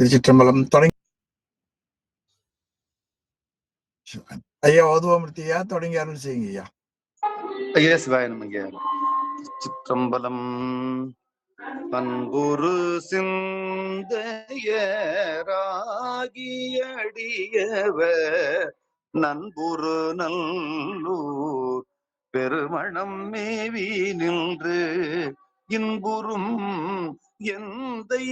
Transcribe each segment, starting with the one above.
திருச்சிற்றம்பலம் தொடங்கி ஐயா ஓதுவாமூர்த்தியா தொடங்கி அருள் செய்யுங்க ஐயா. ஐயா சிவாய நமங்க. சிற்றம்பலம் அன்புரு சிந்தையராகியடியவ நன்புரு நல்லூர் பெருமணம் மேவி நின்று இன்புறும் எந்தை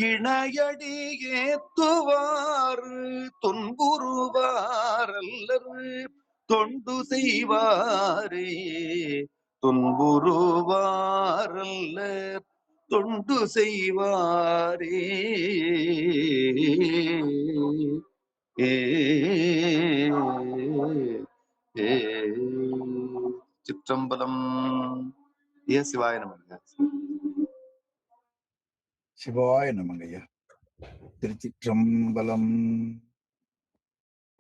இணையடி ஏத்துவாறு துன்புறுவாரல்லர் தொண்டு செய்வாரே துன்புறுவாரல்ல தொண்டு செய்வாரே. சிற்றம்பலம். ஏ சிவாய நமங்க. சிவாய நமங்க ஐயா. திருச்சிற்றம்பலம்.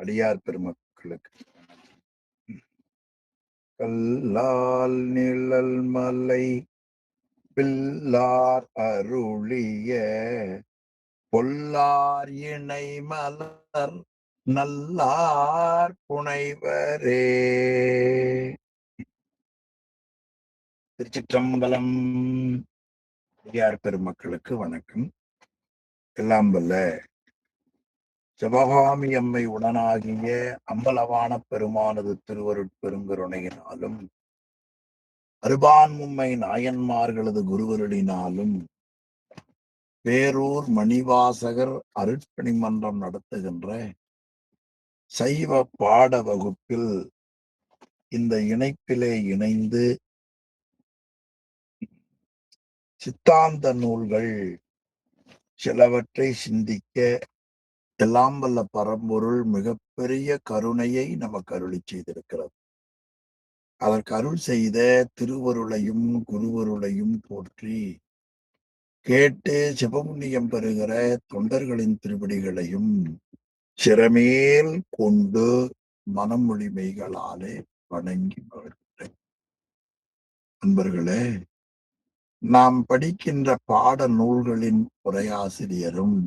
அடியார் பெருமக்களுக்கு கல்லால் நிழல் மலை பில்லார் அருளிய பொல்லார் இணை மலர் நல்லார் புனைவரே. திருச்சிற்றம்பலம். அடியார் பெருமக்களுக்கு வணக்கம். எல்லாம் வல்ல சிவகாமி அம்மை உடனாகிய அம்பலவான பெருமானது திருவருட்பெருங்கருணையினாலும் அருபான்மும்மை நாயன்மார்களது குருவருளினாலும் பேரூர் மணிவாசகர் அருட்பணி மன்றம் நடத்துகின்ற சைவ பாட வகுப்பில் இந்த இணைப்பிலே இணைந்து சித்தாந்த நூல்கள் சிலவற்றை சிந்திக்க எல்லாம் வல்ல பரம்பொருள் மிகப்பெரிய கருணையை நமக்கு அருளி செய்திருக்கிறது. அதற்கு அருள் செய்த திருவருளையும் குருவருளையும் போற்றி கேட்டு சிவபுண்ணியம் பெறுகிற தொண்டர்களின் திருவடிகளையும் சிறமேல் கொண்டு மனமொழிமைகளாலே வணங்கி மகிழ்கிறேன். நண்பர்களே, நாம் படிக்கின்ற பாட நூல்களின் உரையாசிரியரும்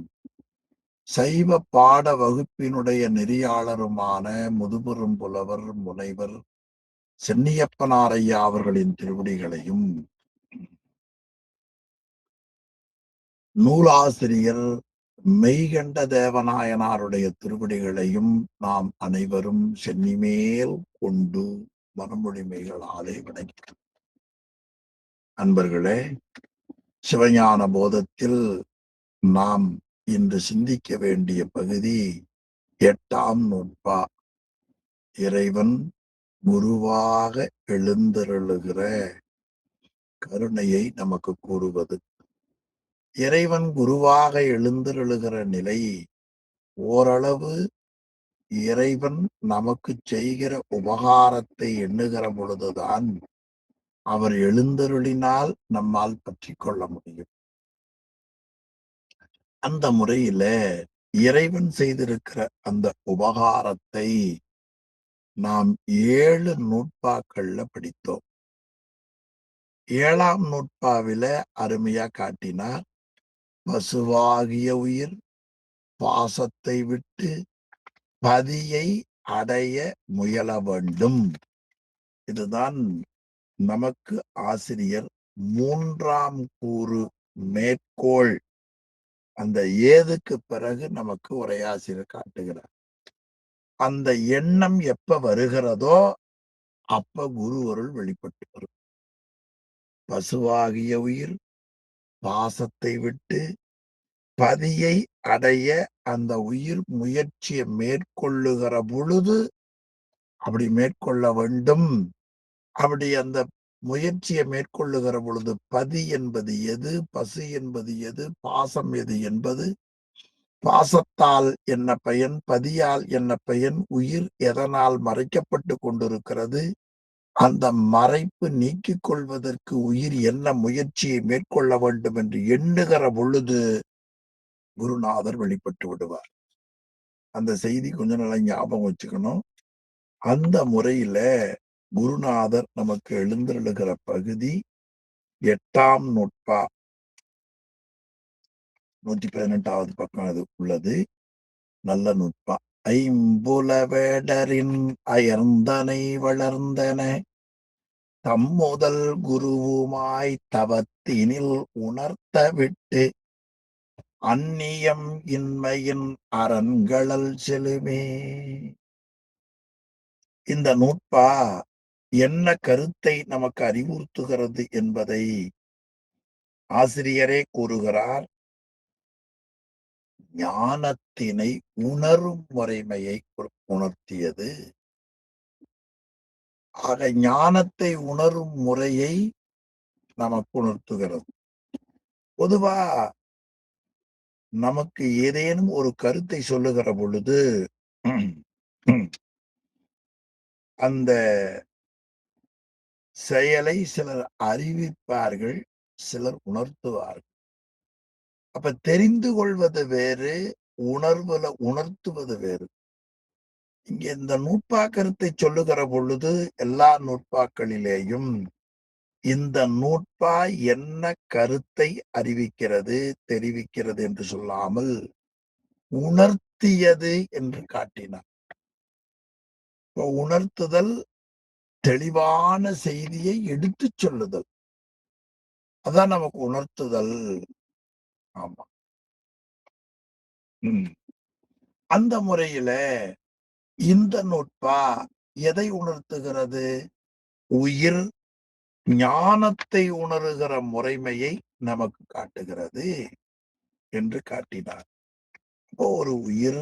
சைவ பாட வகுப்பினுடைய நெறியாளருமான முதுபெரும் புலவர் முனைவர் சென்னியப்பனாரையா அவர்களின் திருவடிகளையும் நூலாசிரியர் மெய்கண்ட தேவநாயனாருடைய திருவடிகளையும் நாம் அனைவரும் சென்னிமேல் கொண்டு மனமொழிமைகளாலே வணங்கினோம். அன்பர்களே, சிவஞான போதத்தில் நாம் இன்று சிந்திக்க வேண்டிய பகுதி 8ஆம் நூற்பா. இறைவன் குருவாக எழுந்தருளுகிற கருணையை நமக்கு கூறுவது. இறைவன் குருவாக எழுந்தருளுகிற நிலை ஓரளவு இறைவன் நமக்கு செய்கிற உபகாரத்தை எண்ணுகிற பொழுதுதான் அவர் எழுந்தருளினால் நம்மால் பற்றி கொள்ள முடியும். அந்த முறையில இறைவன் செய்திருக்கிற அந்த உபகாரத்தை நாம் 7 நூற்பாக்கள்ல படித்தோம். 7ஆம் நூற்பாவில அருமையா காட்டினார். பசுவாகிய உயிர் பாசத்தை விட்டு பதியை அடைய முயல வேண்டும். இதுதான் நமக்கு ஆசிரியர் 3ஆம் கூறு மேற்கோள். அந்த ஏதுக்கு பிறகு நமக்கு உரையாசிரியர் காட்டுகிறார். அந்த எண்ணம் எப்ப வருகிறதோ அப்ப குருவருள் வெளிப்பட்டு வரும். பசுவாகிய உயிர் பாசத்தை விட்டு பதியை அடைய அந்த உயிர் முயற்சியை மேற்கொள்ளுகிற பொழுது அப்படி மேற்கொள்ள வேண்டும். அப்படி அந்த முயற்சியை மேற்கொள்ளுகிற பொழுது பதி என்பது எது, பசு என்பது எது, பாசம் எது என்பது, பாசத்தால் என்ன பயன், பதியால் என்ன பயன், உயிர் எதனால் மறைக்கப்பட்டு கொண்டிருக்கிறது, அந்த மறைப்பு நீக்கிக் கொள்வதற்கு உயிர் என்ன முயற்சியை மேற்கொள்ள வேண்டும் என்று எண்ணுகிற பொழுது குருநாதர் வெளிப்பட்டு விடுவார். அந்த செய்தி கொஞ்சம் நல்லா ஞாபகம் வச்சுக்கணும். அந்த முறையில குருநாதர் நமக்கு எழுந்தருளுகிற பகுதி 8ஆம் நூற்பா. 118வது பக்கம் அது உள்ளது. நல்ல நுட்பா. ஐம்புலவேடரின் அயர்ந்தனை வளர்ந்தன தம்முதல் குருவுமாய் தவத்தினில் உணர்த்தவிட்டு அந்நியம் இன்மையின் அரண்களல் செலுமே. இந்த நூற்பா என்ன கருத்தை நமக்கு அறிவுறுத்துகிறது என்பதை ஆசிரியரே கூறுகிறார். ஞானத்தினை உணரும் முறைமையை உணர்த்தியது. ஆக ஞானத்தை உணரும் முறையை நமக்கு உணர்த்துகிறது. பொதுவா நமக்கு ஏதேனும் ஒரு கருத்தை சொல்லுகிற பொழுது அந்த செயலை சிலர் அறிவிப்பார்கள், சிலர் உணர்த்துவார்கள். அப்ப தெரிந்து கொள்வது வேறு, உணர்த்துவது வேறு. இங்க இந்த நூற்பா கருத்தை சொல்லுகிற பொழுது எல்லா நூற்பாக்களிலேயும் இந்த நூற்பா என்ன கருத்தை அறிவிக்கிறது, தெரிவிக்கிறது என்று சொல்லாமல் உணர்த்தியது என்று காட்டினார். உணர்த்துதல் தெளிவான செய்தியை எடுத்துச் சொல்லுதல், அதான் நமக்கு உணர்த்துதல். ஆமா. அந்த முறையில இந்த நூற்பா எதை உணர்த்துகிறது? உயிர் ஞானத்தை உணருகிற முறைமையை நமக்கு காட்டுகிறது என்று காட்டினார். ஒரு உயிர்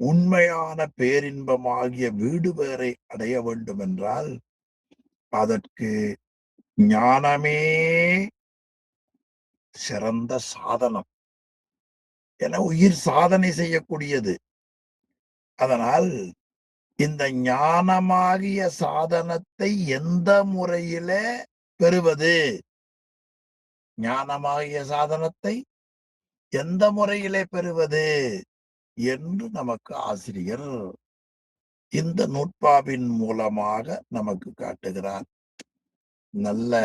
உண்மையான பேரின்பமாகிய வீடு பேரை அடைய வேண்டும் என்றால் அதற்கு ஞானமே சிறந்த சாதனம் என உயிர் சாதனை செய்யக்கூடியது. அதனால் இந்த ஞானமாகிய சாதனத்தை எந்த முறையில பெறுவது? ஞானமாகிய சாதனத்தை எந்த முறையிலே பெறுவது என்று நமக்கு ஆசிரியர் இந்த நூற்பாவின் மூலமாக நமக்கு காட்டுகிறார். நல்ல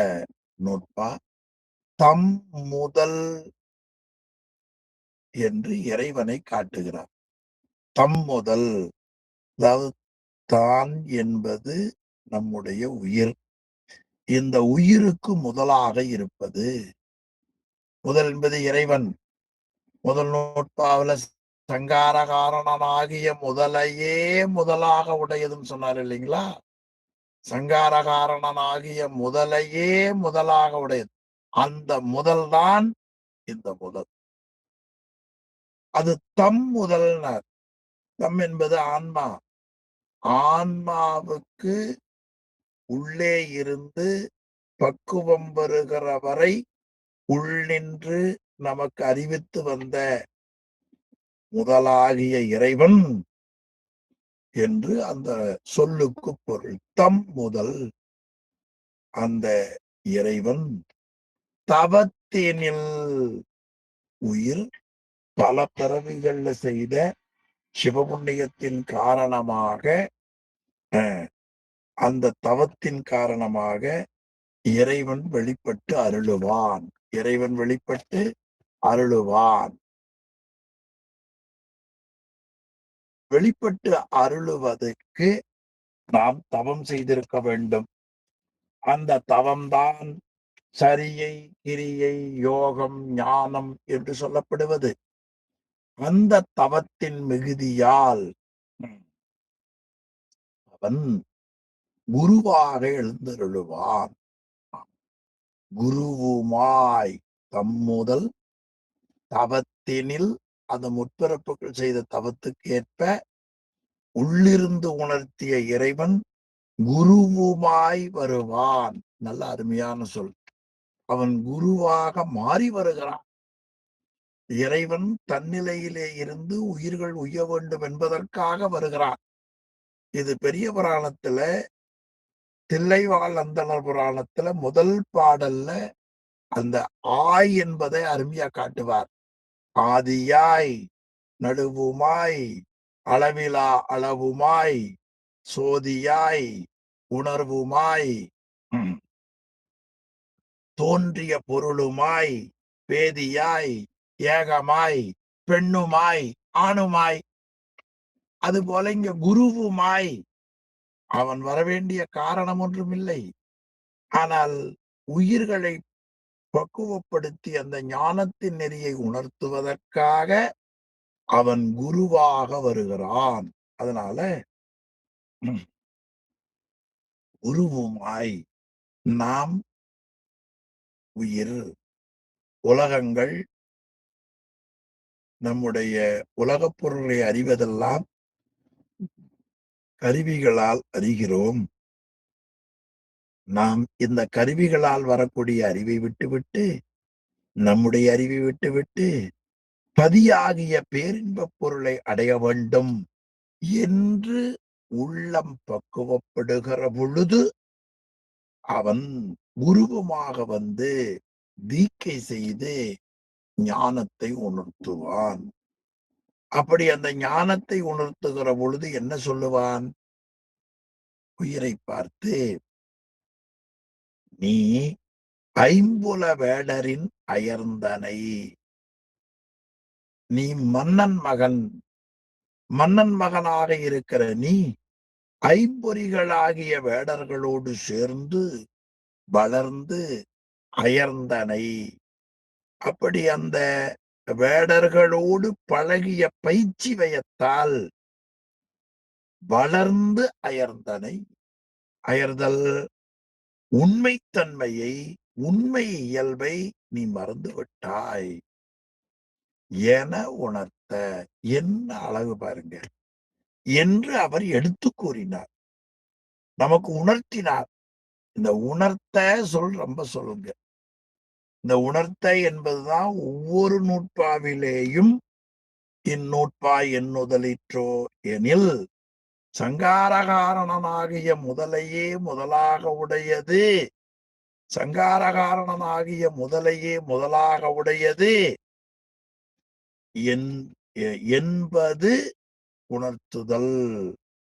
நூற்பா. தம் முதல் என்று இறைவனை காட்டுகிறார். தம் முதல், அதாவது தான் என்பது நம்முடைய உயிர். இந்த உயிருக்கு முதலாக இருப்பது, முதல் என்பது இறைவன். முதல் நூற்பாவில சங்காரகாரணனாகிய முதலையே முதலாக உடையதுன்னு சொன்னார் இல்லைங்களா? சங்காரகாரணனாகிய முதலையே முதலாக உடையது. அந்த முதல்தான் இந்த முதல். அது தம் முதல்னர். தம் என்பது ஆன்மா. ஆன்மாவுக்கு உள்ளே இருந்து பக்குவம் பெறுகிற வரை உள்நின்று நமக்கு அறிவித்து வந்த முதலாகிய இறைவன் என்று அந்த சொல்லுக்கு பொருள். தம் முதல் அந்த இறைவன் தவத்தினில், உயிர் பல பிறவிகள்ல செய்த சிவபுண்ணியத்தின் காரணமாக, அந்த தவத்தின் காரணமாக இறைவன் வெளிப்பட்டு அருளுவான். இறைவன் வெளிப்பட்டு அருளுவான். வெளிப்பட்டு அருளுவதற்கு நாம் தவம் செய்திருக்க வேண்டும். அந்த தவம்தான் சரியை, கிரியை, யோகம், ஞானம் என்று சொல்லப்படுவது. அந்த தவத்தின் மிகுதியால் அவன் குருவாக எழுந்தருளுவான். குருவுமாய் தம்முதல் தவத்தினில், அந்த முற்பிறப்புகள் செய்த தவத்துக்கு ஏற்ப உள்ளிருந்து உணர்த்திய இறைவன் குருவுமாய் வருவான். நல்ல அருமையான சொல். அவன் குருவாக மாறி வருகிறான். இறைவன் தன்னிலையிலே இருந்து உயிர்கள் உய்ய வேண்டும் என்பதற்காக வருகிறான். இது பெரிய புராணத்துல, தில்லைவாழ் அந்தணர் புராணத்துல முதல் பாடல்ல அந்த ஆய் என்பதை அருமையா காட்டுவார். ஆதியாய், நடுவுமாய், அளவிலா அளவுமாய், சோதியாய், உணர்வுமாய், தோன்றிய பொருளுமாய், பேதியாய், ஏகமாய், பெண்ணுமாய், ஆணுமாய், அதுபோல இங்க குருவுமாய் அவன் வரவேண்டிய காரணம் ஒன்றுமில்லை. ஆனால் உயிர்களை பக்குவப்படுத்தி அந்த ஞானத்தின் நெறியை உணர்த்துவதற்காக அவன் குருவாக வருகிறான். அதனால குருவுமாய் நாம் உயிர் உலகங்கள் நம்முடைய உலகப் பொருளை அறிவதெல்லாம் கருவிகளால் அறிகிறோம். நாம் இந்த கருவிகளால் வரக்கூடிய அறிவை விட்டுவிட்டு, நம்முடைய அறிவை விட்டுவிட்டு, பதியாகிய பேரின்பப் பொருளை அடைய வேண்டும் என்று உள்ளம் பக்குவப்படுகிற பொழுது, அவன் குருவுமாக வந்து தீக்கை செய்து ஞானத்தை உணர்த்துவான். அப்படி அந்த ஞானத்தை உணர்த்துகிற பொழுது என்ன சொல்லுவான்? உயிரை பார்த்து, நீ ஐம்புல வேடரின் அயர்ந்தனை. நீ மன்னன் மகன். மன்னன் மகனாக இருக்கிற நீ ஐம்பொறிகளாகிய வேடர்களோடு சேர்ந்து வளர்ந்து அயர்ந்தனை. அப்படி அந்த வேடர்களோடு பழகிய பயிற்சி வயத்தால் வளர்ந்து அயர்ந்தனை. அயர்தல் உண்மைத்தன்மையை, உண்மை இயல்பை நீ மறந்து விட்டாய் என உணர்த்த. என்ன அழகு பாருங்க என்று அவர் எடுத்து கூறினார், நமக்கு உணர்த்தினார். இந்த உணர்த்த சொல் ரொம்ப சொல்லுங்க. இந்த உணர்த்த என்பதுதான் ஒவ்வொரு நூற்பாவிலேயும் இந்நூற்பாய் எண்ணுதலிற்றோ எனில் சங்காரகாரணனாகிய முதலையே முதலாக உடையது. சங்காரகாரணனாகிய முதலையே முதலாக உடையது என்பது உணர்த்துதல்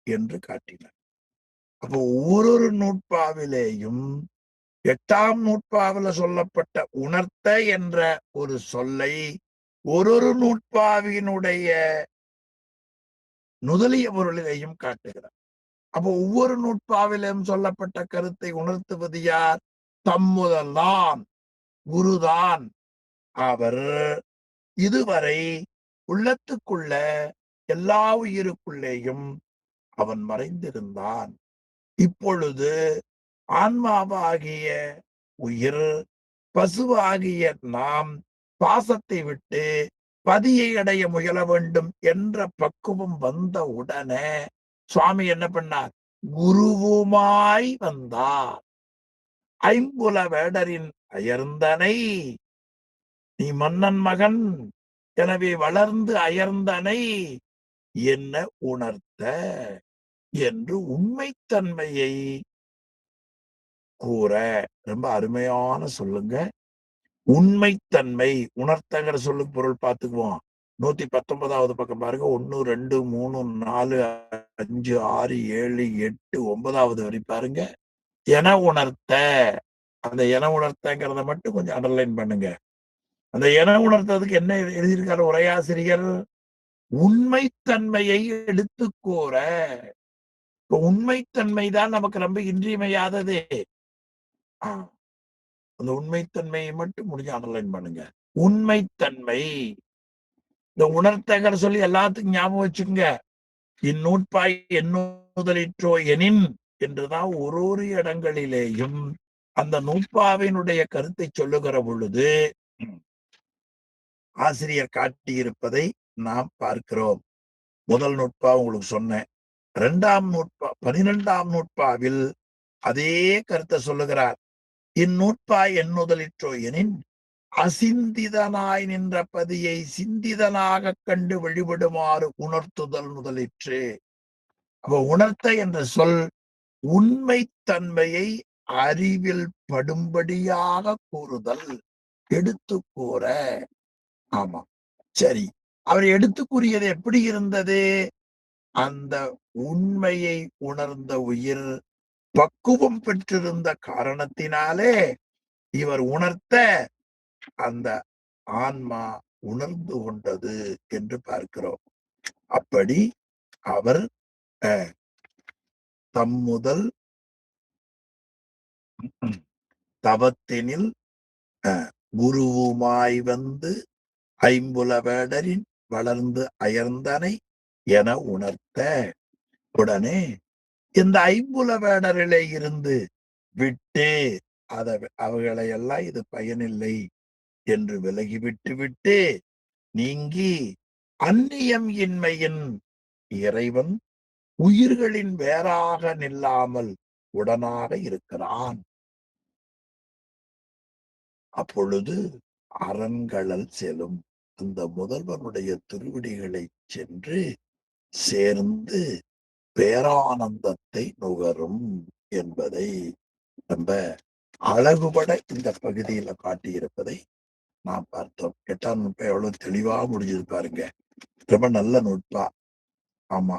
என்று காட்டினார். அப்போ ஒவ்வொரு நூற்பாவிலேயும் 8ஆம் நூற்பாவில சொல்லப்பட்ட உணர்த்த என்ற ஒரு சொல்லை ஒரு நூற்பாவினுடைய நுதலிய பொருளிலேயும் காட்டுகிறார். அப்போ ஒவ்வொரு நூற்பாவிலும் சொல்லப்பட்ட கருத்தை உணர்த்துவது யார்? தம்முதல்தான், குருதான். அவர் இதுவரை உள்ளத்துக்குள்ள எல்லா உயிருக்குள்ளேயும் அவன் மறைந்திருந்தான். இப்பொழுது ஆன்மாவாகிய உயிர், பசுவாகிய நாம் பாசத்தை விட்டு பதியை அடைய முயல வேண்டும் என்ற பக்குவம் வந்த உடனே சுவாமி என்ன பண்ணார்? குருவுமாய் வந்தார். ஐம்புல வேடரின் அயர்ந்தனை, நீ மன்னன் மகன், எனவே வளர்ந்து அயர்ந்தனை என்ன உணர்த்த என்று உண்மைத்தன்மையை கூற. ரொம்ப அருமையான சொல்லுங்க. உண்மைத்தன்மை. உணர்த்தங்கிற சொல்லுக்கு பொருள் பார்த்துக்குவோம். 119வது பக்கம் பாருங்க. 1, 2, 3, 4, 5, 6, 7, 8, 9வது வரி பாருங்க. என உணர்த்த. அந்த என உணர்த்தங்கிறத மட்டும் கொஞ்சம் அண்டர்லைன் பண்ணுங்க. அந்த என உணர்த்ததுக்கு என்ன எழுதியிருக்காரு உரையாசிரியர்? உண்மைத்தன்மையை எடுத்து கூற. இப்ப உண்மைத்தன்மை தான் நமக்கு ரொம்ப இன்றியமையாதது. அந்த உண்மைத்தன்மையை மட்டும் முடிஞ்ச அண்டர்லைன் பண்ணுங்க. உண்மைத்தன்மை. இந்த உணர்த்தங்கிற சொல்லி எல்லாத்துக்கும் ஞாபகம் வச்சுங்க. இந்நூற்பாய் எண்ணுதலிற்றோ எனின் என்றுதான் ஒரு இடங்களிலேயும் அந்த நூற்பாவினுடைய கருத்தை சொல்லுகிற பொழுது ஆசிரியர் காட்டியிருப்பதை நாம் பார்க்கிறோம். முதல் நூற்பா உங்களுக்கு சொன்னேன். 2ஆம் நூற்பா 12ஆம் நூற்பாவில் அதே கருத்தை சொல்லுகிறார். இந்நூற்பாய் எண்ணுதலிற்றோ எனின் அசிந்திதனாய் நின்ற பதியை சிந்திதனாக கண்டு வழிபடுமாறு உணர்த்துதல் முதலிற்று. அப்ப உணர்த்த என்ற சொல் உண்மைத்தன்மையை அறிவில் படும்படியாக கூறுதல், எடுத்து கூற. ஆமா, சரி. அவர் எடுத்து கூறியது எப்படி இருந்தது? அந்த உண்மையை உணர்ந்த உயிர் பக்குவம் பெற்றிருந்த காரணத்தினாலே இவர் உணர்த்த அந்த ஆன்மா உணர்ந்து கொண்டது என்று பார்க்கிறோம். அப்படி அவர் தம் முதல் தவத்தினில் குருவுமாய் வந்து ஐம்புல வேடரின் வளர்ந்து அயர்ந்தனை என உணர்த்த, உடனே இந்த ஐம்புல வேடரிலே இருந்து விட்டு அவைகளை எல்லாம் இது பயனில்லை என்று விலகிவிட்டு விட்டு நீங்கி அந்நியம் இன்மையின் இறைவன் உயிர்களின் வேறாக நில்லாமல் உடனாக இருக்கிறான். அப்பொழுது அரண்களல் செல்லும் அந்த முதல்வனுடைய திருவடிகளை சென்று சேர்ந்து பேரானந்தத்தை நுகரும் என்பதை நம்ம அழகுபட இந்த பகுதியில காட்டியிருப்பதை நாம் பார்த்தோம். 8ஆம் நூற்பா எவ்வளவு தெளிவா முடிஞ்சது பாருங்க. ரொம்ப நல்ல நூற்பா. ஆமா.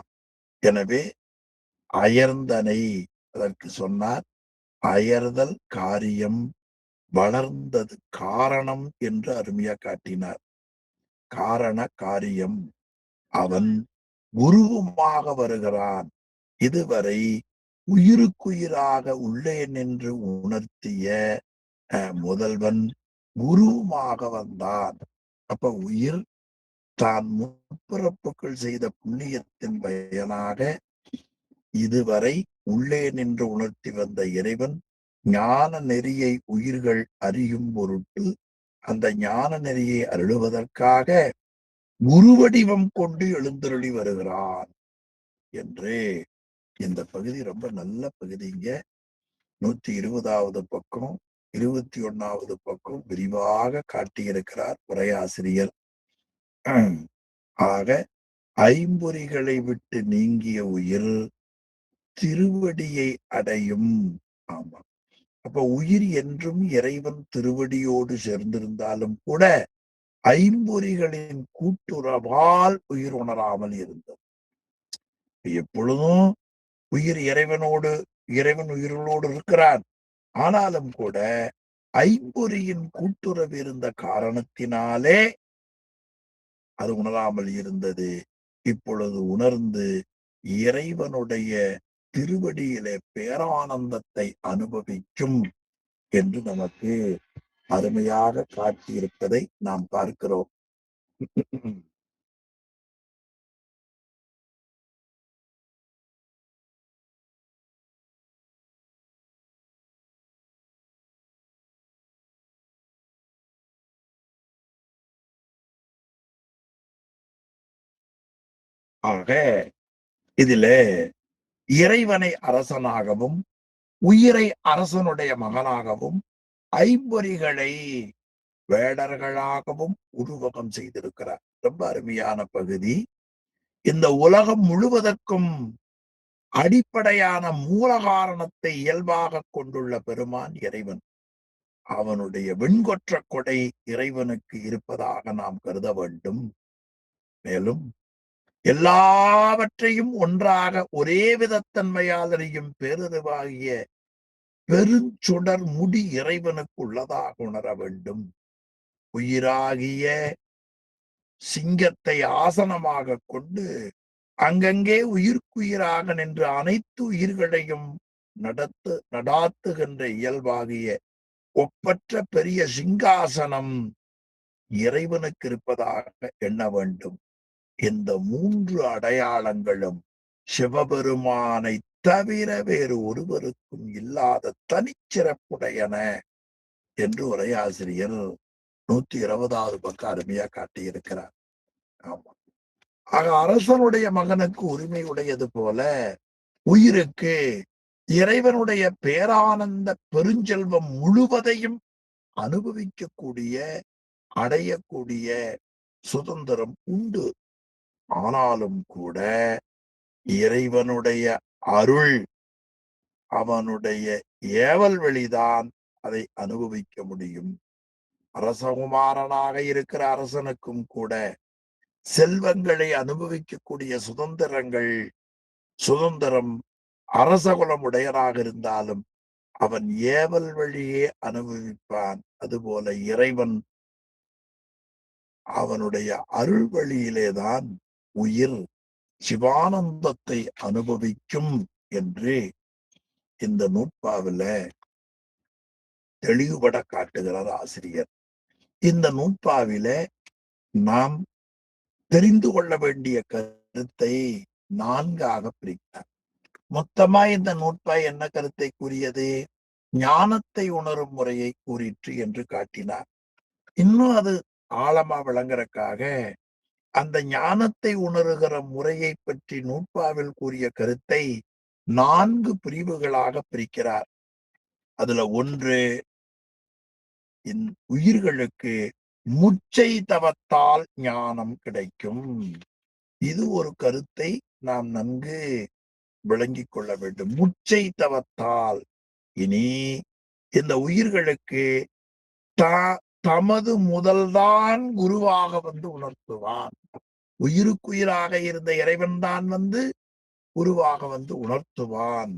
எனவே அயர்ந்தனை அதற்கு சொன்னார். அயர்தல் காரியம், வளர்ந்தது காரணம் என்று அருமையா காட்டினார். காரண காரியம். அவன் குருவுமாக வருகிறான். இதுவரை உயிருக்குயிராக உள்ளே நின்று உணர்த்திய முதல்வன் குருவுமாக வந்தான். அப்ப உயிர் தான் முற்பிறப்புகள் செய்த புண்ணியத்தின் பயனாக இதுவரை உள்ளே நின்று உணர்த்தி வந்த இறைவன் ஞான நெறியை உயிர்கள் அறியும் பொருட்டு அந்த ஞான நெறியை அருளுவதற்காக குருவடிவம் கொண்டு எழுந்தருளி வருகிறான் என்று இந்த பகுதி ரொம்ப நல்ல பகுதிங்க. 120வது பக்கம் 21வது பக்கம் விரிவாக காட்டியிருக்கிறார் உரையாசிரியர். ஆக ஐம்பொறிகளை விட்டு நீங்கிய உயிர் திருவடியை அடையும். ஆமா. அப்ப உயிர் என்றும் இறைவன் திருவடியோடு சேர்ந்திருந்தாலும் கூட ஐம்பொறிகளின் கூட்டுறவால் உயிர் உணராமல் இருந்தது. எப்பொழுதும் உயிர் இறைவன் உயிர்களோடு இருக்கிறான். ஆனாலும் கூட ஐம்பொறியின் கூட்டுறவு இருந்த காரணத்தினாலே அது உணராமல் இருந்தது. இப்பொழுது உணர்ந்து இறைவனுடைய திருவடியிலே பேரானந்தத்தை அனுபவிக்கும் என்று நமக்கு அருமையாக காட்டியிருப்பதை நாம் பார்க்கிறோம். ஆக இதிலே இறைவனை அரசனாகவும் உயிரை அரசனுடைய மகனாகவும் ஐம்பொறிகளை வேடர்களாகவும் உருவகம் செய்திருக்கிறார். ரொம்ப அருமையான பகுதி. இந்த உலகம் முழுவதற்கும் அடிப்படையான மூல காரணத்தை இயல்பாக கொண்டுள்ள பெருமான் இறைவன். அவனுடைய வெண்கொற்ற கொடை இறைவனுக்கு இருப்பதாக நாம் கருத வேண்டும். மேலும் எல்லாவற்றையும் ஒன்றாக ஒரே விதத்தன்மையால் அறியும் பேரறிவாகிய பெருஞ்சுடர் முடி இறைவனுக்கு உள்ளதாக உணர வேண்டும். உயிராகிய சிங்கத்தை ஆசனமாக கொண்டு அங்கங்கே உயிர்க்குயிராக நின்று அனைத்து உயிர்களையும் நடாத்துகின்ற இயல்பாகிய ஒப்பற்ற பெரிய சிங்காசனம் இறைவனுக்கு இருப்பதாக எண்ண வேண்டும். இந்த 3 அடையாளங்களும் சிவபெருமானை தவிர வேறு ஒருவருக்கும் இல்லாத தனிச்சிறப்புடையன என்று உரையாசிரியர் 120வது பக்கம் அருமையா காட்டியிருக்கிறார். ஆமா. ஆக அரசனுடைய மகனுக்கு உரிமை உடையது போல உயிருக்கு இறைவனுடைய பேரானந்த பெருஞ்செல்வம் முழுவதையும் அனுபவிக்கக்கூடிய அடையக்கூடிய சுதந்திரம் உண்டு. ஆனாலும் கூட இறைவனுடைய அருள் அவனுடைய ஏவல் வழிதான் அதை அனுபவிக்க முடியும். அரசகுமாரனாக இருக்கிற அரசனுக்கும் கூட செல்வங்களை அனுபவிக்கக்கூடிய சுதந்திரம் அரசகுலம் உடையராக இருந்தாலும் அவன் ஏவல் வழியே அனுபவிப்பான். அதுபோல இறைவன் அவனுடைய அருள் வழியிலேதான் உயிர் சிவானந்தத்தை அனுபவிக்கும் என்று இந்த நூற்பாவில தெளிவுபட காட்டுகிறார் ஆசிரியர். இந்த நூற்பாவில நாம் தெரிந்து கொள்ள வேண்டிய கருத்தை 4ஆக பிரித்தார். மொத்தமா இந்த நூற்பா என்ன கருத்தை கூறியது? ஞானத்தை உணரும் முறையை கூறிற்று என்று காட்டினார். இன்னும் அது ஆழமா விளங்குறதுக்காக அந்த ஞானத்தை உணருகிற முறையை பற்றி நூற்பாவில் கூறிய கருத்தை 4 பிரிவுகளாக பிரிக்கிறார். அதுல ஒன்று, உயிர்களுக்கு முச்சை தவத்தால் ஞானம் கிடைக்கும். இது ஒரு கருத்தை நாம் நன்கு விளங்கிக் கொள்ள வேண்டும். முச்சை தவத்தால். இனி இந்த உயிர்களுக்கு தமது முதல்தான் குருவாக வந்து உணர்த்துவான். உயிருக்குயிராக இருந்த இறைவன் தான் வந்து குருவாக வந்து உணர்த்துவான்.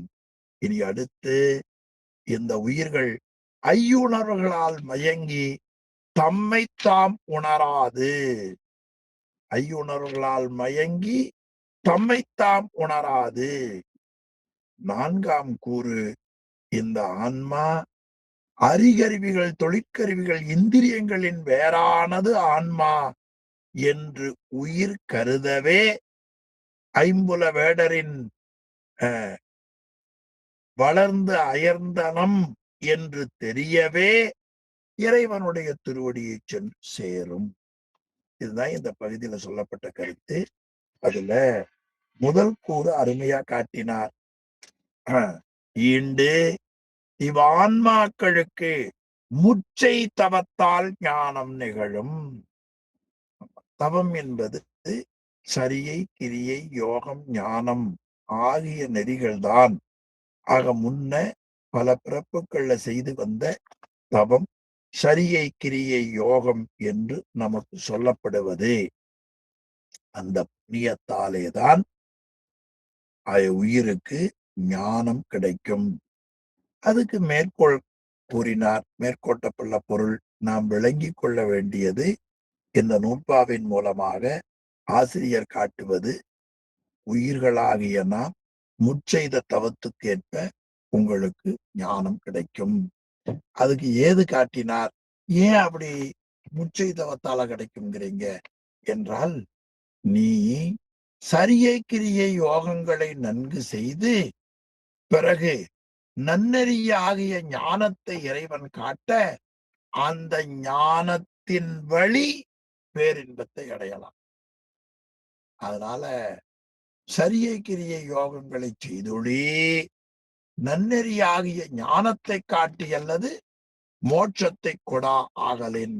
இனி அடுத்து இந்த உயிர்கள் ஐயுணர்வுகளால் மயங்கி தம்மை தாம் உணராது, ஐயுணர்வுகளால் மயங்கி தம்மைத்தாம் உணராது. 4ஆம் கூறு, இந்த ஆன்மா அறிகருவிகள், தொழிற்கருவிகள், இந்திரியங்களின் வேறானது ஆன்மா என்று உயிர் கருதவே ஐம்புல வேடரின் வளர்ந்து அயர்ந்தனம் என்று தெரியவே இறைவனுடைய திருவடியை சென்று சேரும். இதுதான் இந்த பகுதியில சொல்லப்பட்ட கருத்து. அதுல முதல் கூறு அருமையா காட்டினார். ஈண்டு இவ்வான்மாக்களுக்கு முச்சை தவத்தால் ஞானம் நிகழும். தவம் என்பது சரியை, கிரியை, யோகம், ஞானம் ஆகிய நெறிகள்தான். ஆக முன்ன பல பிறப்புகள்ல செய்து வந்த தவம் சரியை, கிரியை, யோகம் என்று நமக்கு சொல்லப்படுவது. அந்த புண்ணியத்தாலேதான் உயிருக்கு ஞானம் கிடைக்கும். அதுக்கு மேற்கோள் கூறினார். மேற்கோட்டப்பட்ட பொருள் நாம் விளங்கிக் கொள்ள வேண்டியது, இந்த நூற்பாவின் மூலமாக ஆசிரியர் காட்டுவது, உயிர்களாகிய நாம் முற்செய்த தவத்துக்கேற்ப உங்களுக்கு ஞானம் கிடைக்கும். அதுக்கு ஏது காட்டினார்? ஏன் அப்படி முற்செய்த தவத்தால கிடைக்கும்ங்கிறீங்க என்றால், நீ சரியை, கிரியை, யோகங்களை நன்கு செய்து பிறகு நன்னெறியாகிய ஞானத்தை இறைவன் காட்ட அந்த ஞானத்தின் வழி பேரின்பத்தை அடையலாம். அதனால சரியை, கிரியை, யோகங்களை செய்தொழி நன்னெறியாகிய ஞானத்தை காட்டி அல்லது மோட்சத்தை கொடா ஆகலின்.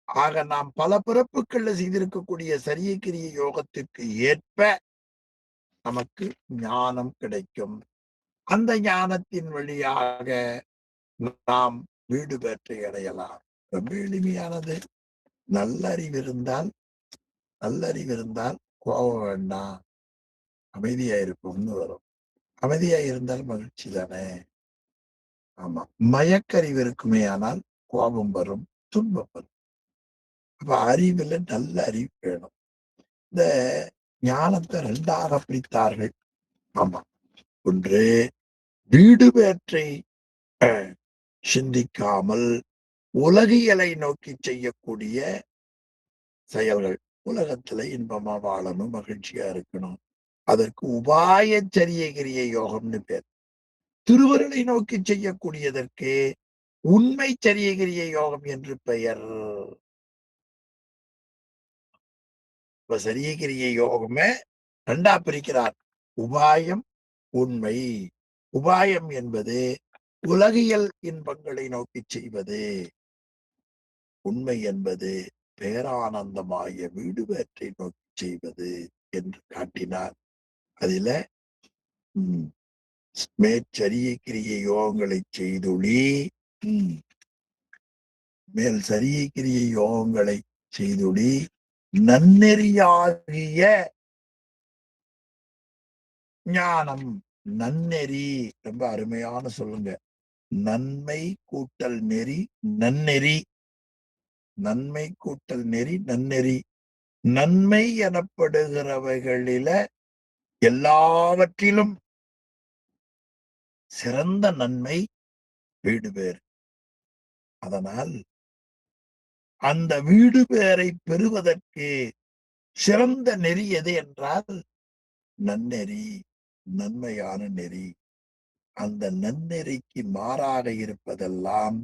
ஆக நாம் பல பிறப்புகள்ல செய்திருக்கக்கூடிய சரியை, கிரியை, யோகத்திற்கு ஏற்ப நமக்கு ஞானம் கிடைக்கும். அந்த ஞானத்தின் வழியாக நாம் வீடு பெற்றை அடையலாம். ரொம்ப எளிமையானது. நல்லறிவு இருந்தால் கோபம் வேண்டாம், அமைதியா இருப்போம்னு வரும். அமைதியா இருந்தால் மகிழ்ச்சி தானே. ஆமா, மயக்கறிவு இருக்குமே ஆனால் கோபம் வரும், துன்பம் வரும். அப்ப அறிவுல நல்ல அறிவு வேணும். இந்த ஞானத்தை 2ஆக பிரித்தார்கள். ஆமா, ஒன்று வீடு பேற்றை சிந்திக்காமல் உலகியலை நோக்கி செய்யக்கூடிய செயல்கள். உலகத்துல இன்பமா வாழணும், மகிழ்ச்சியா இருக்கணும். அதற்கு உபாய சரியை, கிரியை, யோகம்னு பேர். திருவருளை நோக்கி செய்யக்கூடியதற்கு உண்மை சரியை, கிரியை, யோகம் என்று பெயர். இப்ப சரியை, கிரியை, யோகமே 2ஆ பிரிக்கிறார். உபாயம், உண்மை. உபாயம் என்பது உலகியல் இன்பங்களை நோக்கி செய்வது. உண்மை என்பது பேரானந்தமாய வீடு பேற்றை நோக்கி செய்வது என்று காட்டினார். அதில மேற்சரிய கிரியை யோகங்களை செய்துளி, மேல் சரிய கிரியை யோகங்களை செய்துளி நன்னெறியாகிய ஞானம். நன்னெறி ரொம்ப அருமையான சொல்லுங்க. நன்மை கூட்டல் நெறி நன்னெறி. நன்மை கூட்டல் நெறி நன்னெறி. நன்மை எனப்படுகிறவைகளில எல்லாவற்றிலும் சிறந்த நன்மை வீடு பேர். அதனால் அந்த வீடு பேரை பெறுவதற்கு சிறந்த நெறி எது என்றால் நன்னெறி, நன்மையான நெறி. அந்த நன்னெறிக்கு மாறாக இருப்பதெல்லாம்